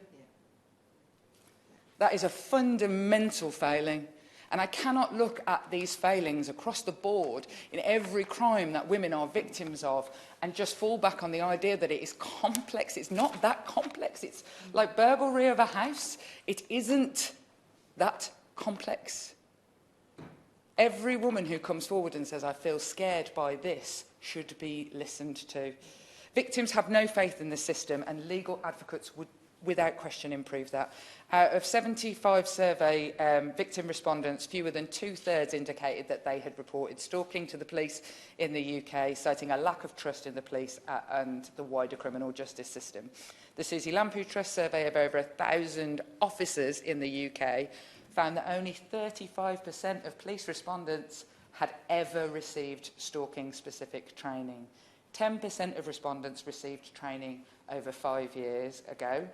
That is a fundamental failing. And I cannot look at these failings across the board in every crime that women are victims of and just fall back on the idea that it is complex. It's not that complex. It's like burglary of a house. It isn't that complex. Every woman who comes forward and says, I feel scared by this, should be listened to. Victims have no faith in the system, and legal advocates would, without question, improve that. Out of 75 survey victim respondents, fewer than 2/3 indicated that they had reported stalking to the police in the UK, citing a lack of trust in the police and the wider criminal justice system. The Susie Lampu Trust survey of over 1,000 officers in the UK found that only 35% of police respondents had ever received stalking-specific training. 10% of respondents received training over 5 years ago,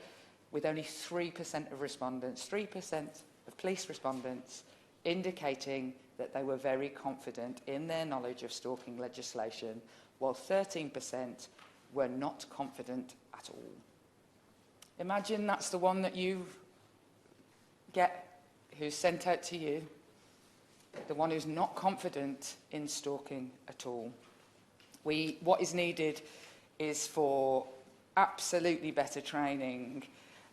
with only 3% of respondents, 3% of police respondents, indicating that they were very confident in their knowledge of stalking legislation, while 13% were not confident at all. Imagine that's the one that you get who's sent out to you, the one who's not confident in stalking at all. What is needed is for absolutely better training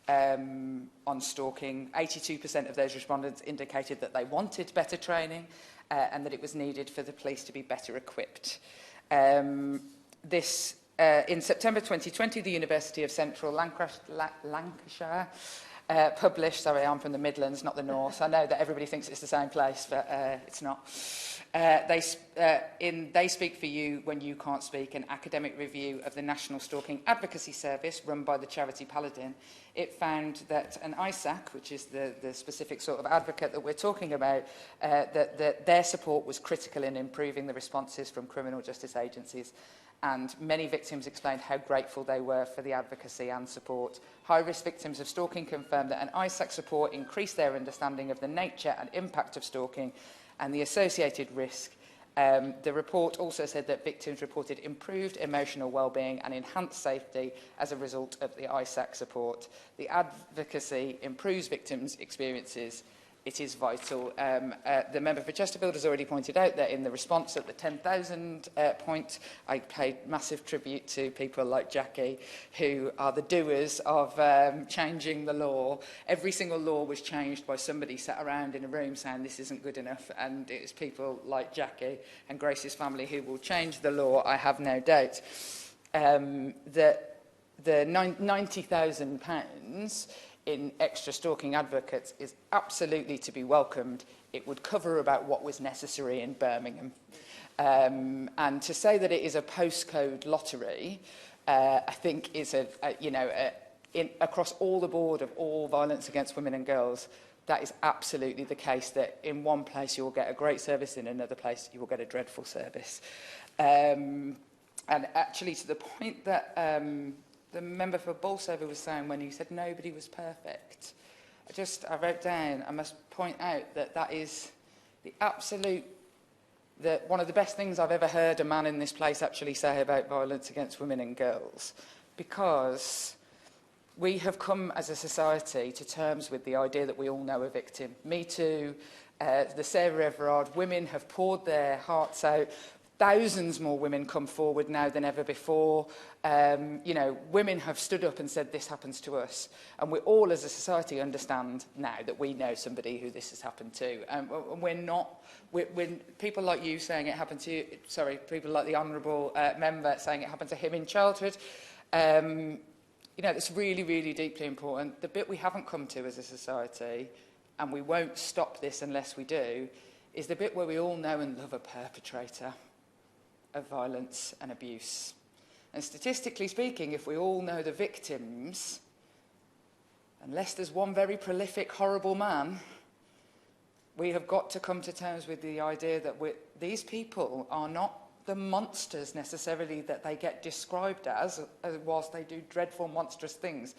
on stalking. 82% of those respondents indicated that they wanted better training and that it was needed for the police to be better equipped. In September 2020, the University of Central Lancashire published, sorry, I'm from the Midlands, not the North. I know that everybody thinks it's the same place, but it's not. They Speak For You When You Can't Speak, an academic review of the National Stalking Advocacy Service run by the charity Paladin. It found that an ISAC, which is the specific sort of advocate that we're talking about, that their support was critical in improving the responses from criminal justice agencies. And many victims explained how grateful they were for the advocacy and support. High-risk victims of stalking confirmed that an ISAC support increased their understanding of the nature and impact of stalking and the associated risk. The report also said that victims reported improved emotional well-being and enhanced safety as a result of the ISAC support. The advocacy improves victims' experiences. It is vital. The member for Chesterfield has already pointed out that in the response at the 10,000 point, I paid massive tribute to people like Jackie, who are the doers of changing the law. Every single law was changed by somebody sat around in a room saying this isn't good enough, and it was people like Jackie and Grace's family who will change the law, I have no doubt. That the £90,000 in extra stalking advocates is absolutely to be welcomed. It would cover about what was necessary in Birmingham. And to say that it is a postcode lottery, I think is across all the board of all violence against women and girls, that is absolutely the case, that in one place you will get a great service, in another place you will get a dreadful service. And actually, to the point that the member for Bolsover was saying when he said nobody was perfect, I wrote down, I must point out that that is the absolute, one of the best things I've ever heard a man in this place actually say about violence against women and girls, because we have come as a society to terms with the idea that we all know a victim. Me Too, the Sarah Everard, women have poured their hearts out. Thousands more women come forward now than ever before. Women have stood up and said this happens to us. And we all as a society understand now that we know somebody who this has happened to. When people like you saying it happened to you, people like the Honourable Member saying it happened to him in childhood, it's really, really deeply important. The bit we haven't come to as a society, and we won't stop this unless we do, is the bit where we all know and love a perpetrator of violence and abuse. And statistically speaking, if we all know the victims, unless there's one very prolific, horrible man, we have got to come to terms with the idea that these people are not the monsters necessarily that they get described as whilst they do dreadful, monstrous things.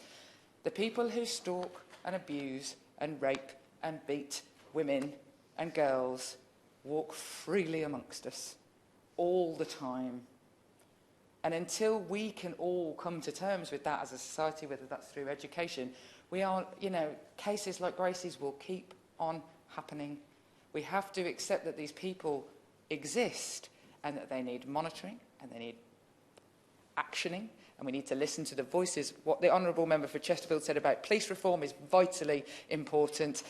The people who stalk and abuse and rape and beat women and girls walk freely amongst us all the time. And until we can all come to terms with that as a society, whether that's through education, cases like Gracie's will keep on happening. We have to accept that these people exist and that they need monitoring and they need actioning, and we need to listen to the voices. What the Honourable Member for Chesterfield said about police reform is vitally important.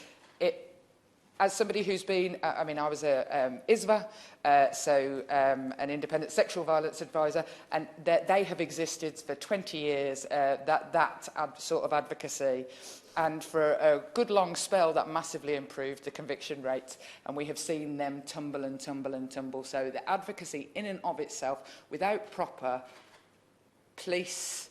As somebody who's been, I was a ISVA, an independent sexual violence advisor, and they have existed for 20 years, that sort of advocacy. And for a good long spell, that massively improved the conviction rate. And we have seen them tumble and tumble and tumble. So the advocacy in and of itself, without proper police,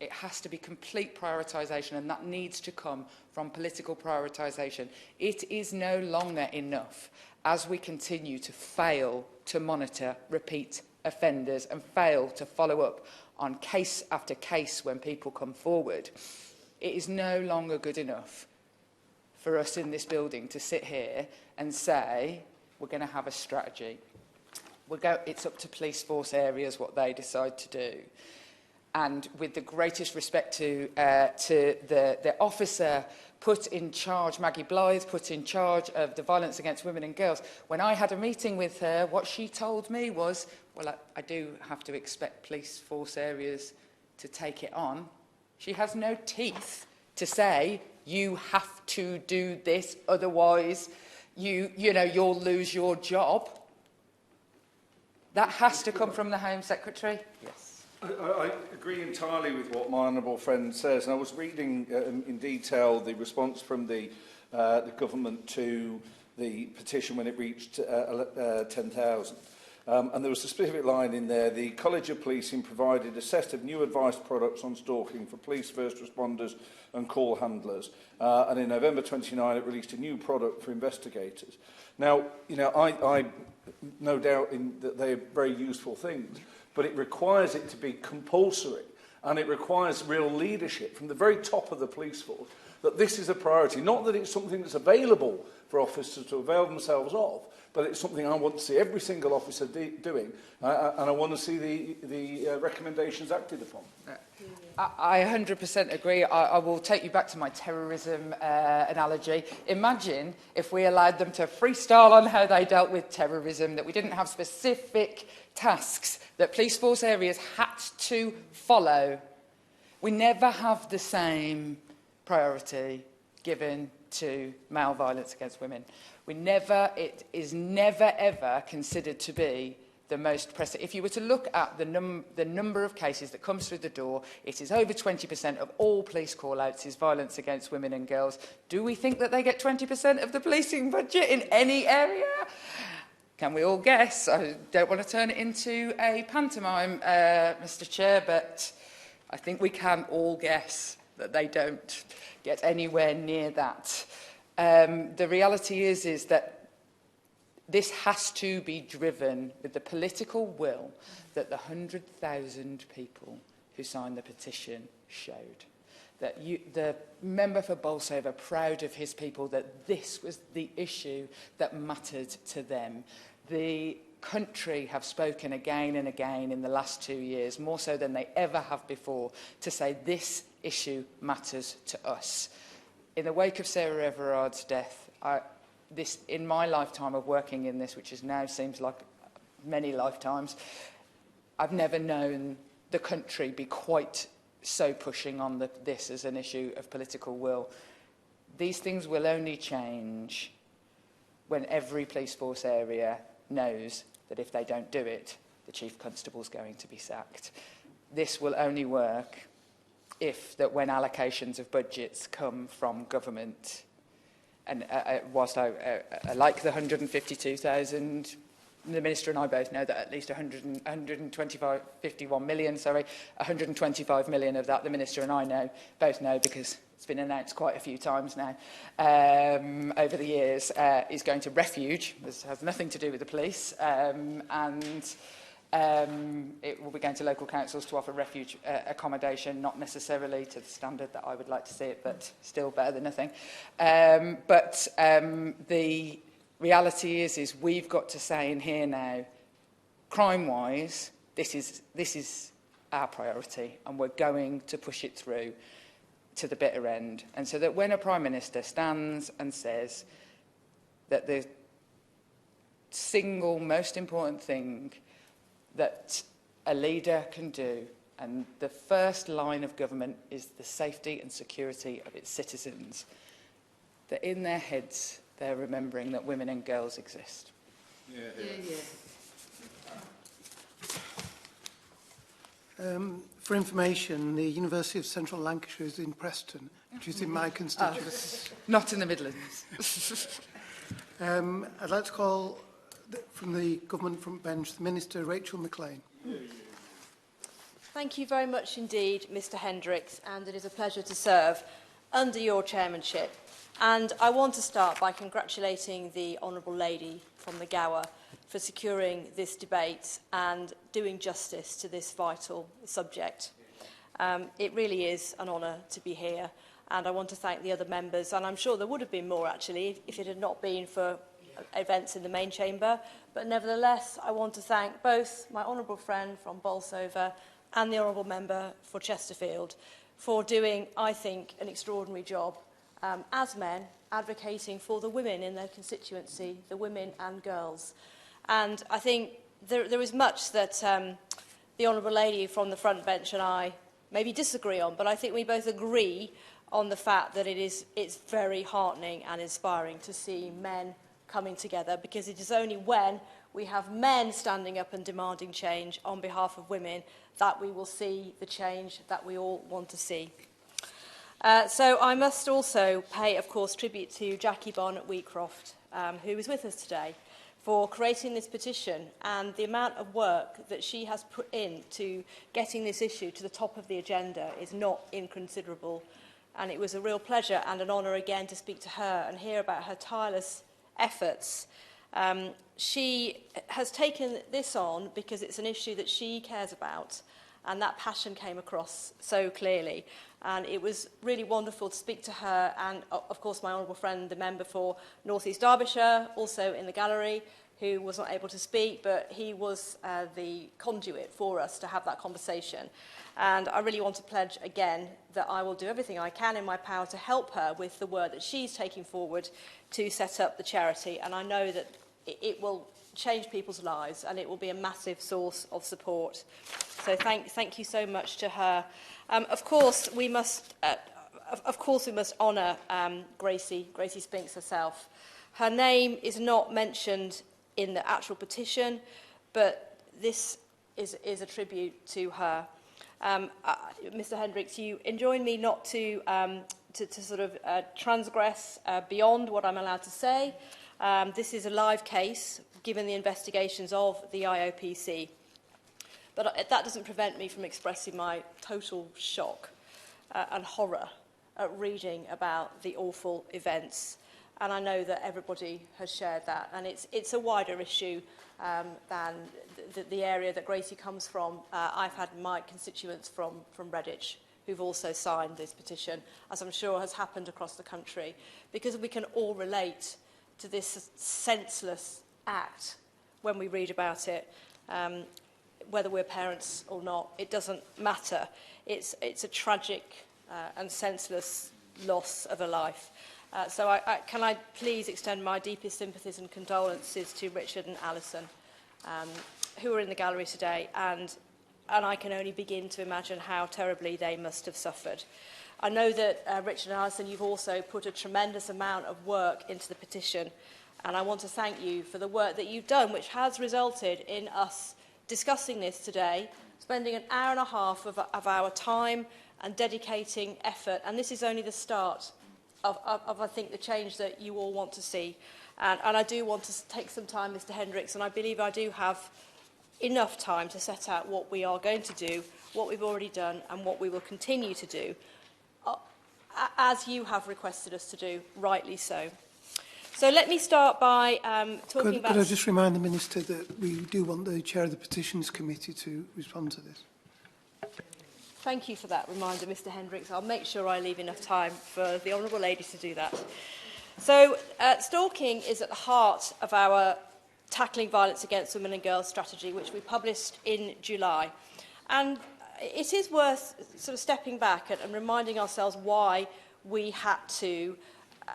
it has to be complete prioritisation, and that needs to come from political prioritisation. It is no longer enough, as we continue to fail to monitor repeat offenders and fail to follow up on case after case when people come forward. It is no longer good enough for us in this building to sit here and say, we're going to have a strategy. It's up to police force areas what they decide to do. And with the greatest respect to the officer put in charge, Maggie Blythe, put in charge of the violence against women and girls, when I had a meeting with her, what she told me was, well, I do have to expect police force areas to take it on. She has no teeth to say, you have to do this, otherwise you'll lose your job. That has to come from the Home Secretary. Yes. I agree entirely with what my honourable friend says. And I was reading in detail the response from the government to the petition when it reached 10,000. And there was a specific line in there: the College of Policing provided a set of new advice products on stalking for police, first responders and call handlers. And in November 29, it released a new product for investigators. Now, you know, I no doubt that they're very useful things, but it requires it to be compulsory, and it requires real leadership from the very top of the police force that this is a priority. Not that it's something that's available for officers to avail themselves of, but it's something I want to see every single officer doing, and I want to see the recommendations acted upon. I 100% agree. I will take you back to my terrorism analogy. Imagine if we allowed them to freestyle on how they dealt with terrorism, that we didn't have specific tasks that police force areas had to follow. We never have the same priority given to male violence against women. It is never ever considered to be the most pressing. If you were to look at the number of cases that comes through the door, it is over 20% of all police call-outs is violence against women and girls. Do we think that they get 20% of the policing budget in any area? Can we all guess? I don't want to turn it into a pantomime, Mr. Chair, but I think we can all guess that they don't get anywhere near that. The reality is that this has to be driven with the political will that the 100,000 people who signed the petition showed. That the member for Bolsover, proud of his people, that this was the issue that mattered to them. The country have spoken again and again in the last 2 years, more so than they ever have before, to say this issue matters to us. In the wake of Sarah Everard's death, in my lifetime of working in this, which is now seems like many lifetimes, I've never known the country be quite so pushing on this as an issue of political will. These things will only change when every police force area knows that if they don't do it, the chief constable's going to be sacked. This will only work when allocations of budgets come from government. And whilst I like the 152,000, the Minister and I both know that at least 125 million of that, the Minister and I both know, because it's been announced quite a few times now over the years, is going to refuge. This has nothing to do with the police. It will be going to local councils to offer refuge accommodation, not necessarily to the standard that I would like to see it, but still better than nothing. The reality is we've got to say in here now, crime-wise, this is our priority, and we're going to push it through to the bitter end. And so that when a Prime Minister stands and says that the single most important thing that a leader can do, and the first line of government is the safety and security of its citizens, that in their heads they're remembering that women and girls exist. For information, the University of Central Lancashire is in Preston, which is in my constituency. Not in the Midlands. I'd like to call from the government front bench the Minister, Rachel Maclean. Thank you very much indeed, Mr Hendricks, and it is a pleasure to serve under your chairmanship. And I want to start by congratulating the Honourable Lady from the Gower for securing this debate and doing justice to this vital subject. It really is an honour to be here, and I want to thank the other members, and I'm sure there would have been more actually if it had not been for events in the main chamber, but nevertheless I want to thank both my honourable friend from Bolsover and the honourable member for Chesterfield for doing, I think, an extraordinary job as men advocating for the women in their constituency, the women and girls. And I think there is much that the honourable lady from the front bench and I maybe disagree on, but I think we both agree on the fact that it's very heartening and inspiring to see men coming together, because it is only when we have men standing up and demanding change on behalf of women, that we will see the change that we all want to see. So I must also pay, of course, tribute to Jackie Barnett-Wheatcroft, who is with us today, for creating this petition, and the amount of work that she has put into getting this issue to the top of the agenda is not inconsiderable. And it was a real pleasure and an honour again to speak to her and hear about her tireless efforts. She has taken this on because it's an issue that she cares about, and that passion came across so clearly. And it was really wonderful to speak to her and, of course, my honourable friend, the member for North East Derbyshire, also in the gallery, who was not able to speak, but he was the conduit for us to have that conversation. And I really want to pledge again that I will do everything I can in my power to help her with the work that she's taking forward to set up the charity. And I know that it will change people's lives and it will be a massive source of support. So thank you so much to her. Of course, we must honour Gracie Spinks herself. Her name is not mentioned in the actual petition, but this is a tribute to her. Mr. Hendricks, you enjoin me not to sort of transgress beyond what I'm allowed to say. This is a live case, given the investigations of the IOPC. But that doesn't prevent me from expressing my total shock and horror at reading about the awful events. And I know that everybody has shared that. And it's a wider issue than the area that Gracie comes from. I've had my constituents from Redditch who've also signed this petition, as I'm sure has happened across the country, because we can all relate to this senseless act when we read about it. Whether we're parents or not, it doesn't matter. It's a tragic and senseless loss of a life. So can I please extend my deepest sympathies and condolences to Richard and Alison, who are in the gallery today, and I can only begin to imagine how terribly they must have suffered. I know that, Richard and Alison, you've also put a tremendous amount of work into the petition, and I want to thank you for the work that you've done, which has resulted in us discussing this today, spending an hour and a half of our time and dedicating effort, and this is only the start of I think, the change that you all want to see. And I do want to take some time, Mr. Hendricks, and I believe I do have enough time to set out what we are going to do, what we've already done, and what we will continue to do, as you have requested us to do, rightly so. So let me start by talking about... Could I just remind the Minister that we do want the Chair of the Petitions Committee to respond to this? Thank you for that reminder, Mr. Hendricks. I'll make sure I leave enough time for the Honourable Lady to do that. So, stalking is at the heart of our Tackling Violence Against Women and Girls strategy, which we published in July. And it is worth sort of stepping back and reminding ourselves why we had to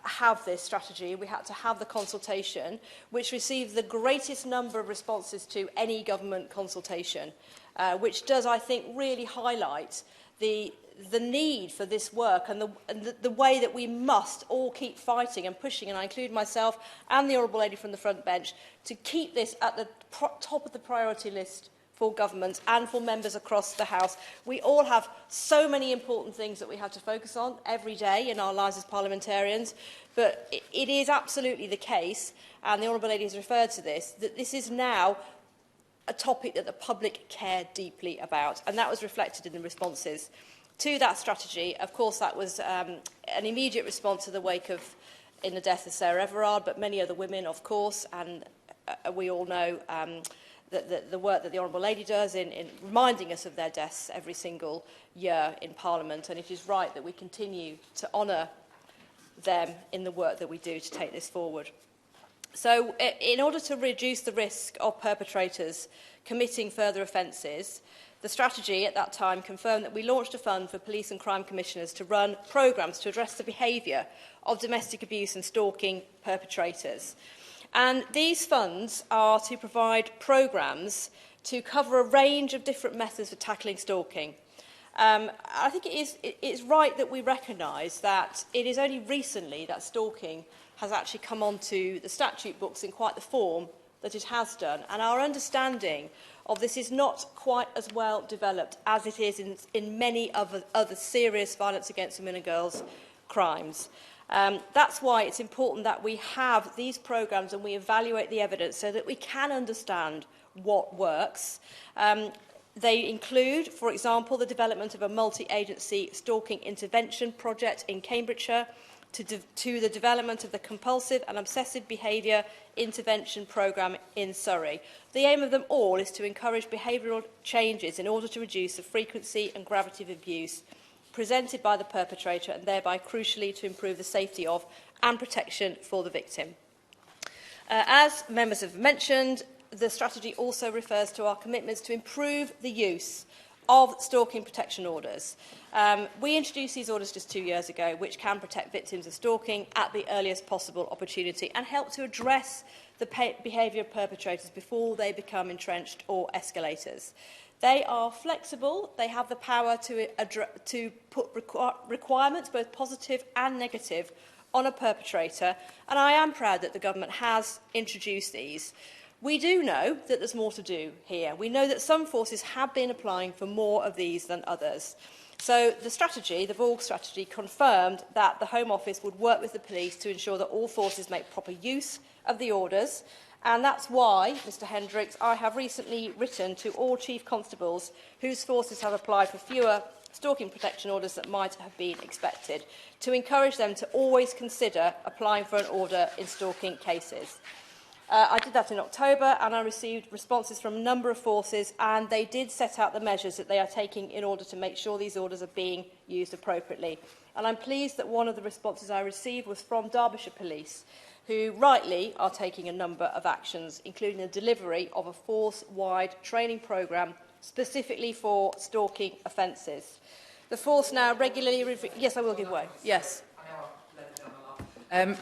have this strategy. We had to have the consultation, which received the greatest number of responses to any government consultation, which does, I think, really highlight the need for this work and the way that we must all keep fighting and pushing, and I include myself and the Honourable Lady from the front bench, to keep this at the top of the priority list for government and for members across the House. We all have so many important things that we have to focus on every day in our lives as parliamentarians, but it is absolutely the case, and the Honourable Lady has referred to this, that this is now a topic that the public care deeply about, and that was reflected in the responses to that strategy. Of course, that was an immediate response to the wake of, in the death of Sarah Everard, but many other women, of course, and we all know the work that the Honourable Lady does in reminding us of their deaths every single year in Parliament, and it is right that we continue to honour them in the work that we do to take this forward. So, in order to reduce the risk of perpetrators committing further offences, the strategy at that time confirmed that we launched a fund for police and crime commissioners to run programmes to address the behaviour of domestic abuse and stalking perpetrators. And these funds are to provide programmes to cover a range of different methods for tackling stalking. I think it's right that we recognise that it is only recently that stalking has actually come onto the statute books in quite the form that it has done, and our understanding of this is not quite as well developed as it is in many other serious violence against women and girls crimes. That's why it's important that we have these programmes and we evaluate the evidence so that we can understand what works. They include, for example, the development of a multi-agency stalking intervention project in Cambridgeshire, to the development of the compulsive and obsessive behaviour intervention programme in Surrey. The aim of them all is to encourage behavioural changes in order to reduce the frequency and gravity of abuse presented by the perpetrator and thereby crucially to improve the safety of and protection for the victim. As members have mentioned, the strategy also refers to our commitments to improve the use of stalking protection orders. We introduced these orders just 2 years ago, which can protect victims of stalking at the earliest possible opportunity and help to address the behaviour of perpetrators before they become entrenched or escalators. They are flexible. They have the power to put requirements, both positive and negative, on a perpetrator, and I am proud that the government has introduced these. We do know that there's more to do here. We know that some forces have been applying for more of these than others. So the strategy, the VORG strategy, confirmed that the Home Office would work with the police to ensure that all forces make proper use of the orders. And that's why, Mr Hendricks, I have recently written to all Chief Constables whose forces have applied for fewer stalking protection orders that might have been expected, to encourage them to always consider applying for an order in stalking cases. I did that in October and I received responses from a number of forces, and they did set out the measures that they are taking in order to make sure these orders are being used appropriately. And I'm pleased that one of the responses I received was from Derbyshire Police, who rightly are taking a number of actions, including the delivery of a force-wide training programme specifically for stalking offences. The force now regularly review... Yes, I will give way. Yes.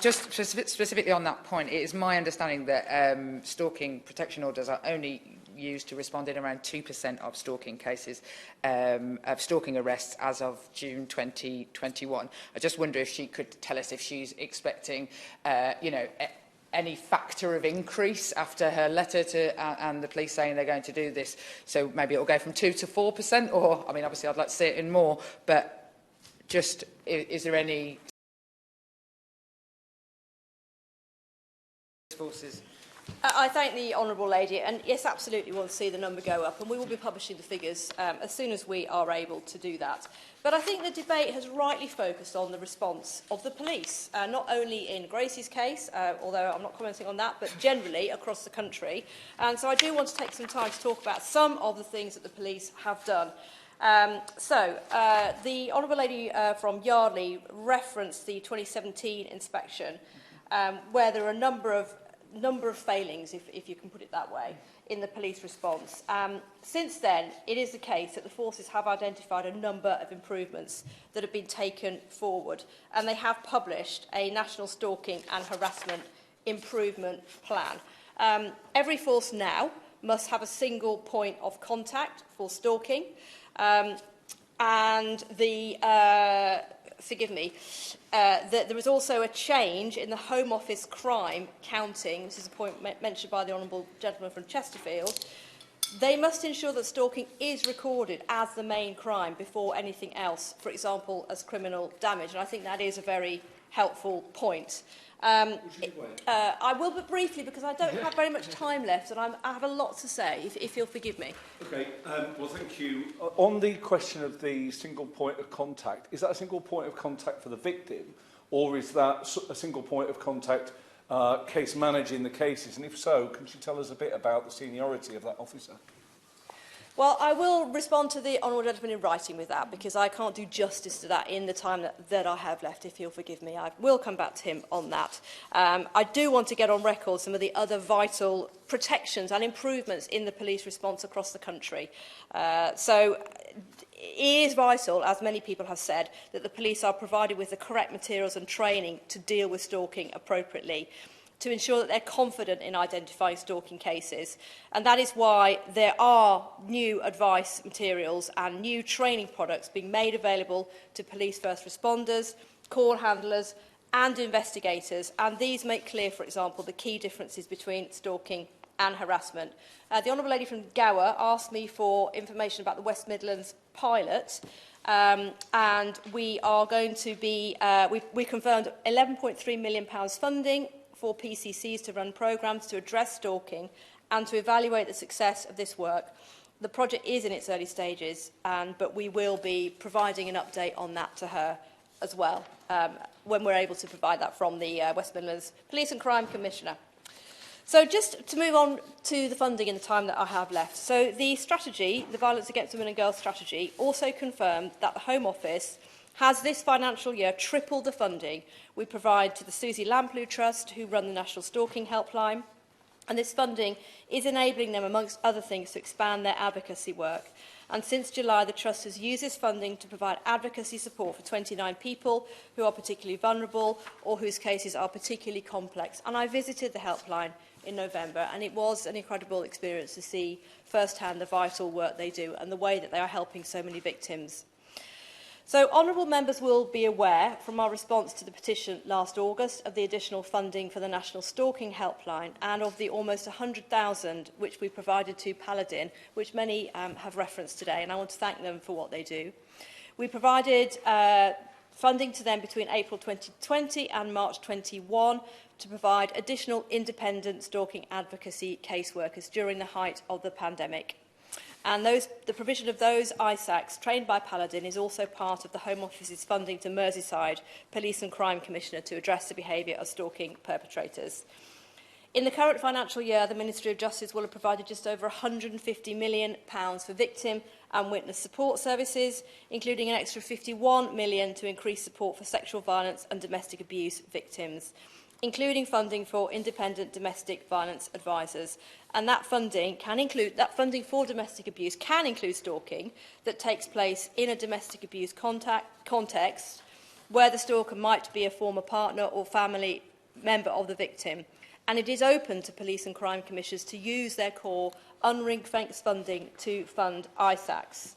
Just specifically on that point, it is my understanding that stalking protection orders are only used to respond in around 2% of stalking cases, of stalking arrests as of June 2021. I just wonder if she could tell us if she's expecting, any factor of increase after her letter to and the police saying they're going to do this. So maybe it will go from 2 to 4%, or, I mean, obviously I'd like to see it in more, but just, is there any forces? I thank the Honourable Lady, and yes, absolutely want to see the number go up, and we will be publishing the figures as soon as we are able to do that. But I think the debate has rightly focused on the response of the police, not only in Gracie's case, although I'm not commenting on that, but generally across the country. And so I do want to take some time to talk about some of the things that the police have done. The Honourable Lady from Yardley referenced the 2017 inspection, where there are a number of failings, if you can put it that way, in the police response. Since then, it is the case that the forces have identified a number of improvements that have been taken forward, and they have published a National Stalking and Harassment Improvement Plan. Every force now must have a single point of contact for stalking, and there was also a change in the Home Office crime counting. This is a point mentioned by the Honourable Gentleman from Chesterfield. They must ensure that stalking is recorded as the main crime before anything else, for example, as criminal damage. And I think that is a very helpful point. I will, but briefly, because I don't have very much time left, and I have a lot to say, if you'll forgive me. Okay, well, thank you. On the question of the single point of contact, is that a single point of contact for the victim, or is that a single point of contact case managing the cases? And if so, can you tell us a bit about the seniority of that officer? Well, I will respond to the Honourable Gentleman in writing with that, because I can't do justice to that in the time that I have left, if you'll forgive me. I will come back to him on that. I do want to get on record some of the other vital protections and improvements in the police response across the country. So it is vital, as many people have said, that the police are provided with the correct materials and training to deal with stalking appropriately, to ensure that they're confident in identifying stalking cases. And that is why there are new advice materials and new training products being made available to police first responders, call handlers and investigators. And these make clear, for example, the key differences between stalking and harassment. The Honourable Lady from Gower asked me for information about the West Midlands pilot, and we are going to be, we confirmed £11.3 million funding for PCCs to run programmes to address stalking and to evaluate the success of this work. The project is in its early stages, but we will be providing an update on that to her as well, when we're able to provide that from the West Midlands Police and Crime Commissioner. So just to move on to the funding in the time that I have left. So the strategy, the Violence Against Women and Girls strategy, also confirmed that the Home Office has this financial year tripled the funding we provide to the Susie Lamplugh Trust, who run the National Stalking Helpline. And this funding is enabling them, amongst other things, to expand their advocacy work. And since July, the Trust has used this funding to provide advocacy support for 29 people who are particularly vulnerable or whose cases are particularly complex. And I visited the helpline in November, and it was an incredible experience to see firsthand the vital work they do and the way that they are helping so many victims. So, honourable members will be aware from our response to the petition last August of the additional funding for the National Stalking Helpline and of the almost 100,000 which we provided to Paladin, which many have referenced today, and I want to thank them for what they do. We provided funding to them between April 2020 and March 21 to provide additional independent stalking advocacy caseworkers during the height of the pandemic. And the provision of those ISACs trained by Paladin is also part of the Home Office's funding to Merseyside Police and Crime Commissioner to address the behaviour of stalking perpetrators. In the current financial year, the Ministry of Justice will have provided just over £150 million for victim and witness support services, including an extra £51 million to increase support for sexual violence and domestic abuse victims, including funding for independent domestic violence advisors. And that funding for domestic abuse can include stalking that takes place in a domestic abuse context where the stalker might be a former partner or family member of the victim. And it is open to police and crime commissioners to use their core unring-fenced funding to fund ISACs.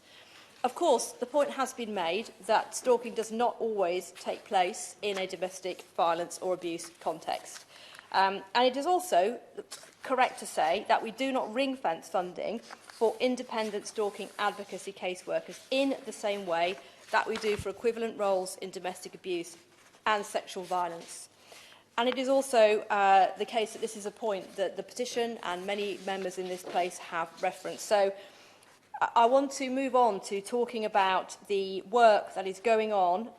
Of course, the point has been made that stalking does not always take place in a domestic violence or abuse context. And it is also correct to say that we do not ring-fence funding for independent stalking advocacy caseworkers in the same way that we do for equivalent roles in domestic abuse and sexual violence. And it is also the case that this is a point that the petition and many members in this place have referenced. So I want to move on to talking about the work that is going on,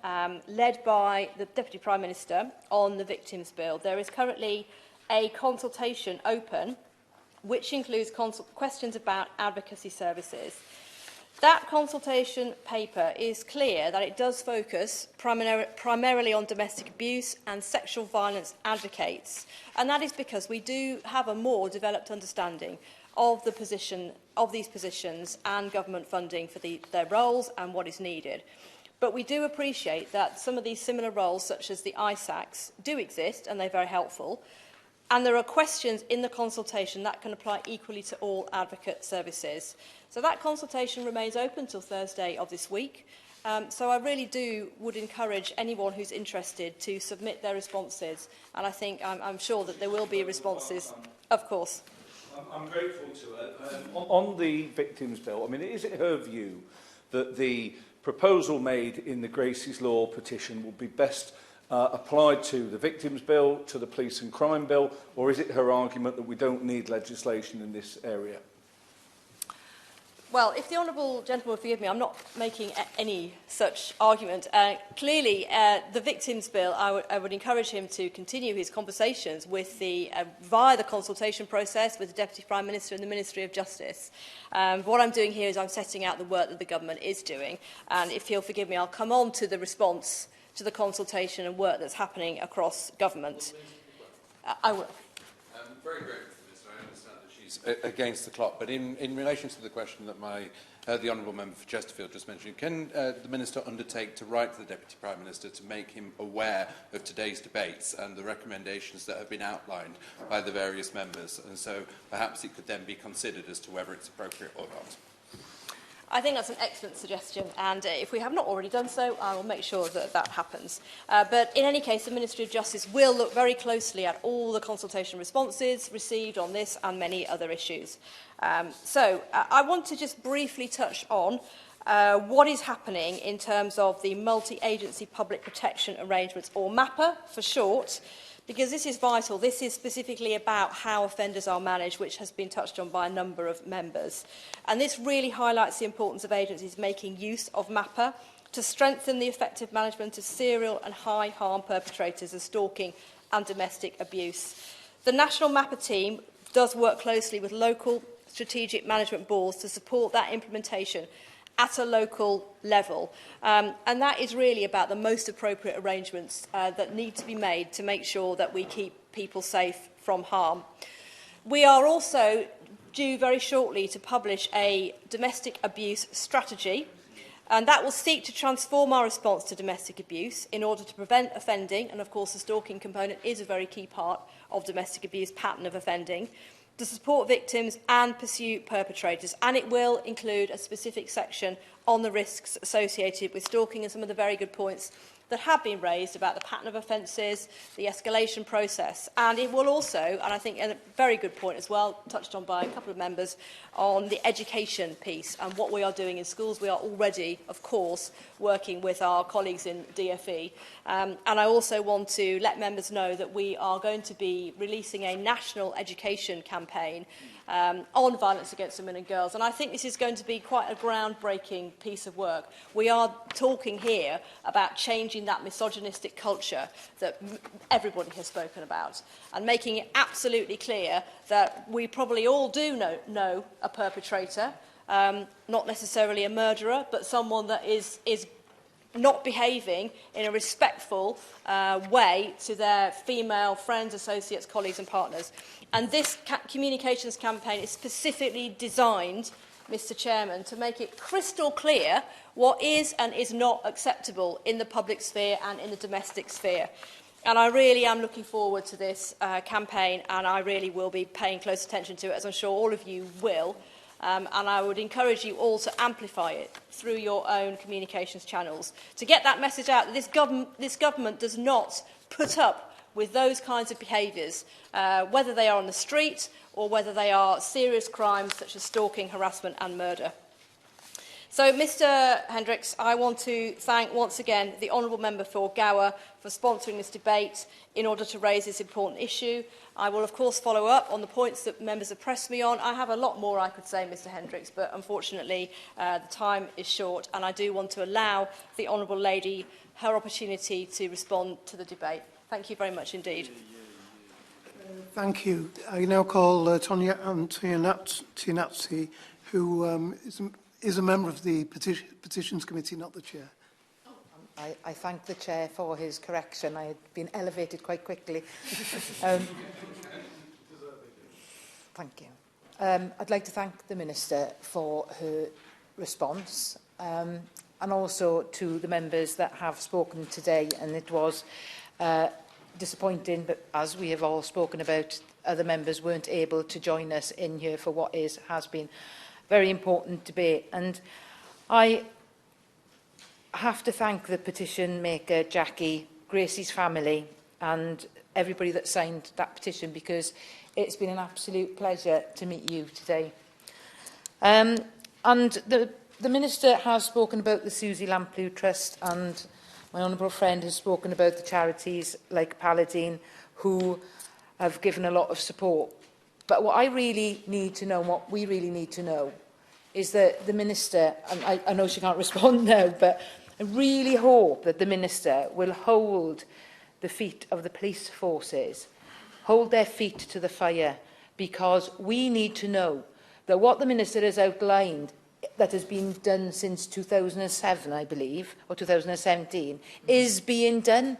led by the Deputy Prime Minister, on the Victims Bill. There is currently a consultation open, which includes questions about advocacy services. That consultation paper is clear that it does focus primarily on domestic abuse and sexual violence advocates, and that is because we do have a more developed understanding of these positions and government funding for their roles and what is needed. But we do appreciate that some of these similar roles, such as the ISACs, do exist and they're very helpful. And there are questions in the consultation that can apply equally to all advocate services. So that consultation remains open till Thursday of this week. So I really would encourage anyone who's interested to submit their responses. And I think I'm sure that there will be responses, of course. I'm grateful to her. On the Victims Bill, I mean, is it her view that the proposal made in the Gracie's Law petition will be best applied to the Victims Bill, to the Police and Crime Bill, or is it her argument that we don't need legislation in this area? Well, if the honourable gentleman will forgive me, I'm not making any such argument. Clearly, the Victims Bill, I would encourage him to continue his conversations with via the consultation process with the Deputy Prime Minister and the Ministry of Justice. What I'm doing here is I'm setting out the work that the government is doing, and if he'll forgive me, I'll come on to the response to the consultation and work that's happening across government. I will. Very grateful. I understand that she's against the clock, but in relation to the question that the Honourable Member for Chesterfield just mentioned, can the Minister undertake to write to the Deputy Prime Minister to make him aware of today's debates and the recommendations that have been outlined by the various members, and so perhaps it could then be considered as to whether it's appropriate or not? I think that's an excellent suggestion, and if we have not already done so, I will make sure that that happens. But in any case, the Ministry of Justice will look very closely at all the consultation responses received on this and many other issues. I want to just briefly touch on what is happening in terms of the Multi-Agency Public Protection Arrangements, or MAPA for short, because this is vital. This is specifically about how offenders are managed, which has been touched on by a number of members. And this really highlights the importance of agencies making use of MAPA to strengthen the effective management of serial and high-harm perpetrators of stalking and domestic abuse. The National MAPA team does work closely with local strategic management boards to support that implementation at a local level. And that is really about the most appropriate arrangements that need to be made to make sure that we keep people safe from harm. We are also due very shortly to publish a domestic abuse strategy, and that will seek to transform our response to domestic abuse in order to prevent offending, and of course the stalking component is a very key part of domestic abuse pattern of offending, to support victims and pursue perpetrators, and it will include a specific section on the risks associated with stalking and some of the very good points that have been raised about the pattern of offences, the escalation process, and it will also, and I think a very good point as well, touched on by a couple of members, on the education piece and what we are doing in schools. We are already, of course, working with our colleagues in DfE, and I also want to let members know that we are going to be releasing a national education campaign on violence against women and girls, and I think this is going to be quite a groundbreaking piece of work. We are talking here about changing that misogynistic culture that everybody has spoken about, and making it absolutely clear that we probably all do know a perpetrator, not necessarily a murderer, but someone that is not behaving in a respectful way to their female friends, associates, colleagues and partners. And this communications campaign is specifically designed, Mr Chairman, to make it crystal clear what is and is not acceptable in the public sphere and in the domestic sphere. And I really am looking forward to this campaign, and I really will be paying close attention to it, as I'm sure all of you will. And I would encourage you all to amplify it through your own communications channels to get that message out that this government does not put up with those kinds of behaviours, whether they are on the street or whether they are serious crimes such as stalking, harassment and murder. So, Mr Hendricks, I want to thank once again the Honourable Member for Gower for sponsoring this debate in order to raise this important issue. I will, of course, follow up on the points that members have pressed me on. I have a lot more I could say, Mr Hendricks, but unfortunately the time is short, and I do want to allow the Honourable Lady her opportunity to respond to the debate. Thank you very much indeed. Thank you. I now call Tonia Antoniazzi, who is a member of the Petitions Committee, not the Chair. I thank the Chair for his correction. I had been elevated quite quickly. Thank you. I'd like to thank the Minister for her response, and also to the members that have spoken today. And it was disappointing, but as we have all spoken about, other members weren't able to join us in here for what has been very important debate. And I have to thank the petition maker, Jackie, Gracie's family and everybody that signed that petition, because it's been an absolute pleasure to meet you today. And the Minister has spoken about the Susie Lamplugh Trust, and my honourable friend has spoken about the charities like Paladine, who have given a lot of support. But what I really need to know, what we really need to know, is that the Minister, and I know she can't respond now, but I really hope that the Minister will hold the feet of the police forces, hold their feet to the fire, because we need to know that what the Minister has outlined that has been done since 2007, I believe, or 2017, is being done.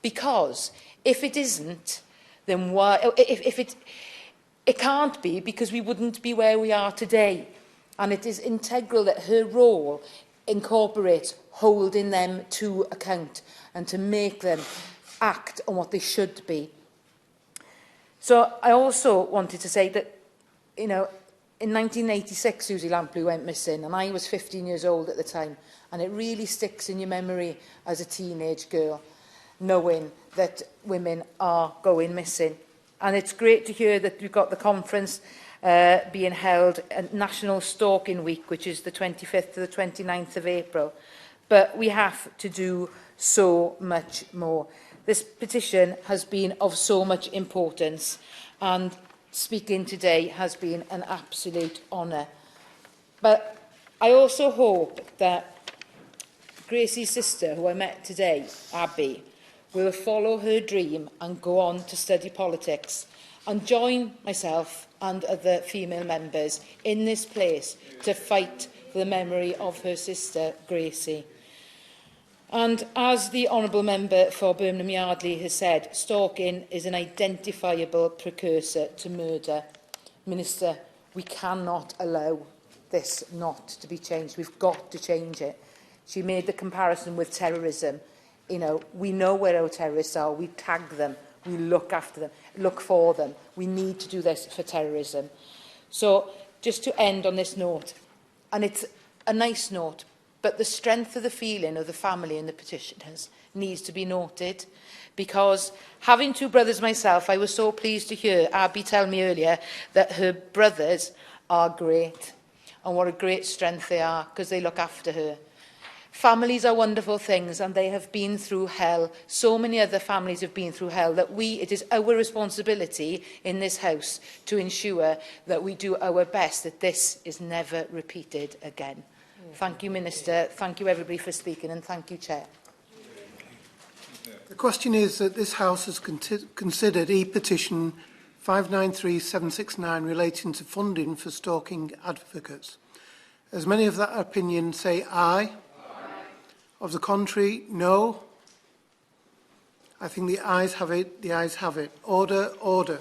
Because if it isn't, then why? It can't be, because we wouldn't be where we are today. And it is integral that her role incorporates holding them to account and to make them act on what they should be. So I also wanted to say that, you know, in 1986, Susie Lampley went missing, and I was 15 years old at the time. And it really sticks in your memory as a teenage girl, knowing that women are going missing. And it's great to hear that we've got the conference being held at National Stalking Week, which is the 25th to the 29th of April. But we have to do so much more. This petition has been of so much importance, and speaking today has been an absolute honour. But I also hope that Gracie's sister, who I met today, Abby, will follow her dream and go on to study politics and join myself and other female members in this place to fight for the memory of her sister, Gracie. And as the Honourable Member for Birmingham Yardley has said, stalking is an identifiable precursor to murder. Minister, we cannot allow this not to be changed. We've got to change it. She made the comparison with terrorism. You know, we know where our terrorists are. We tag them. We look after them, look for them. We need to do this for terrorism. So, just to end on this note, and it's a nice note, but the strength of the feeling of the family and the petitioners needs to be noted, because having two brothers myself, I was so pleased to hear Abby tell me earlier that her brothers are great, and what a great strength they are, because they look after her. Families are wonderful things, and they have been through hell. So many other families have been through hell that it is our responsibility in this House to ensure that we do our best, that this is never repeated again. Thank you, Minister. Thank you, everybody, for speaking, and thank you, Chair. The question is that this House has considered E-petition 593769 relating to funding for stalking advocates. As many of that opinion say aye. Of the contrary, no. I think the ayes have it. The ayes have it. Order, order.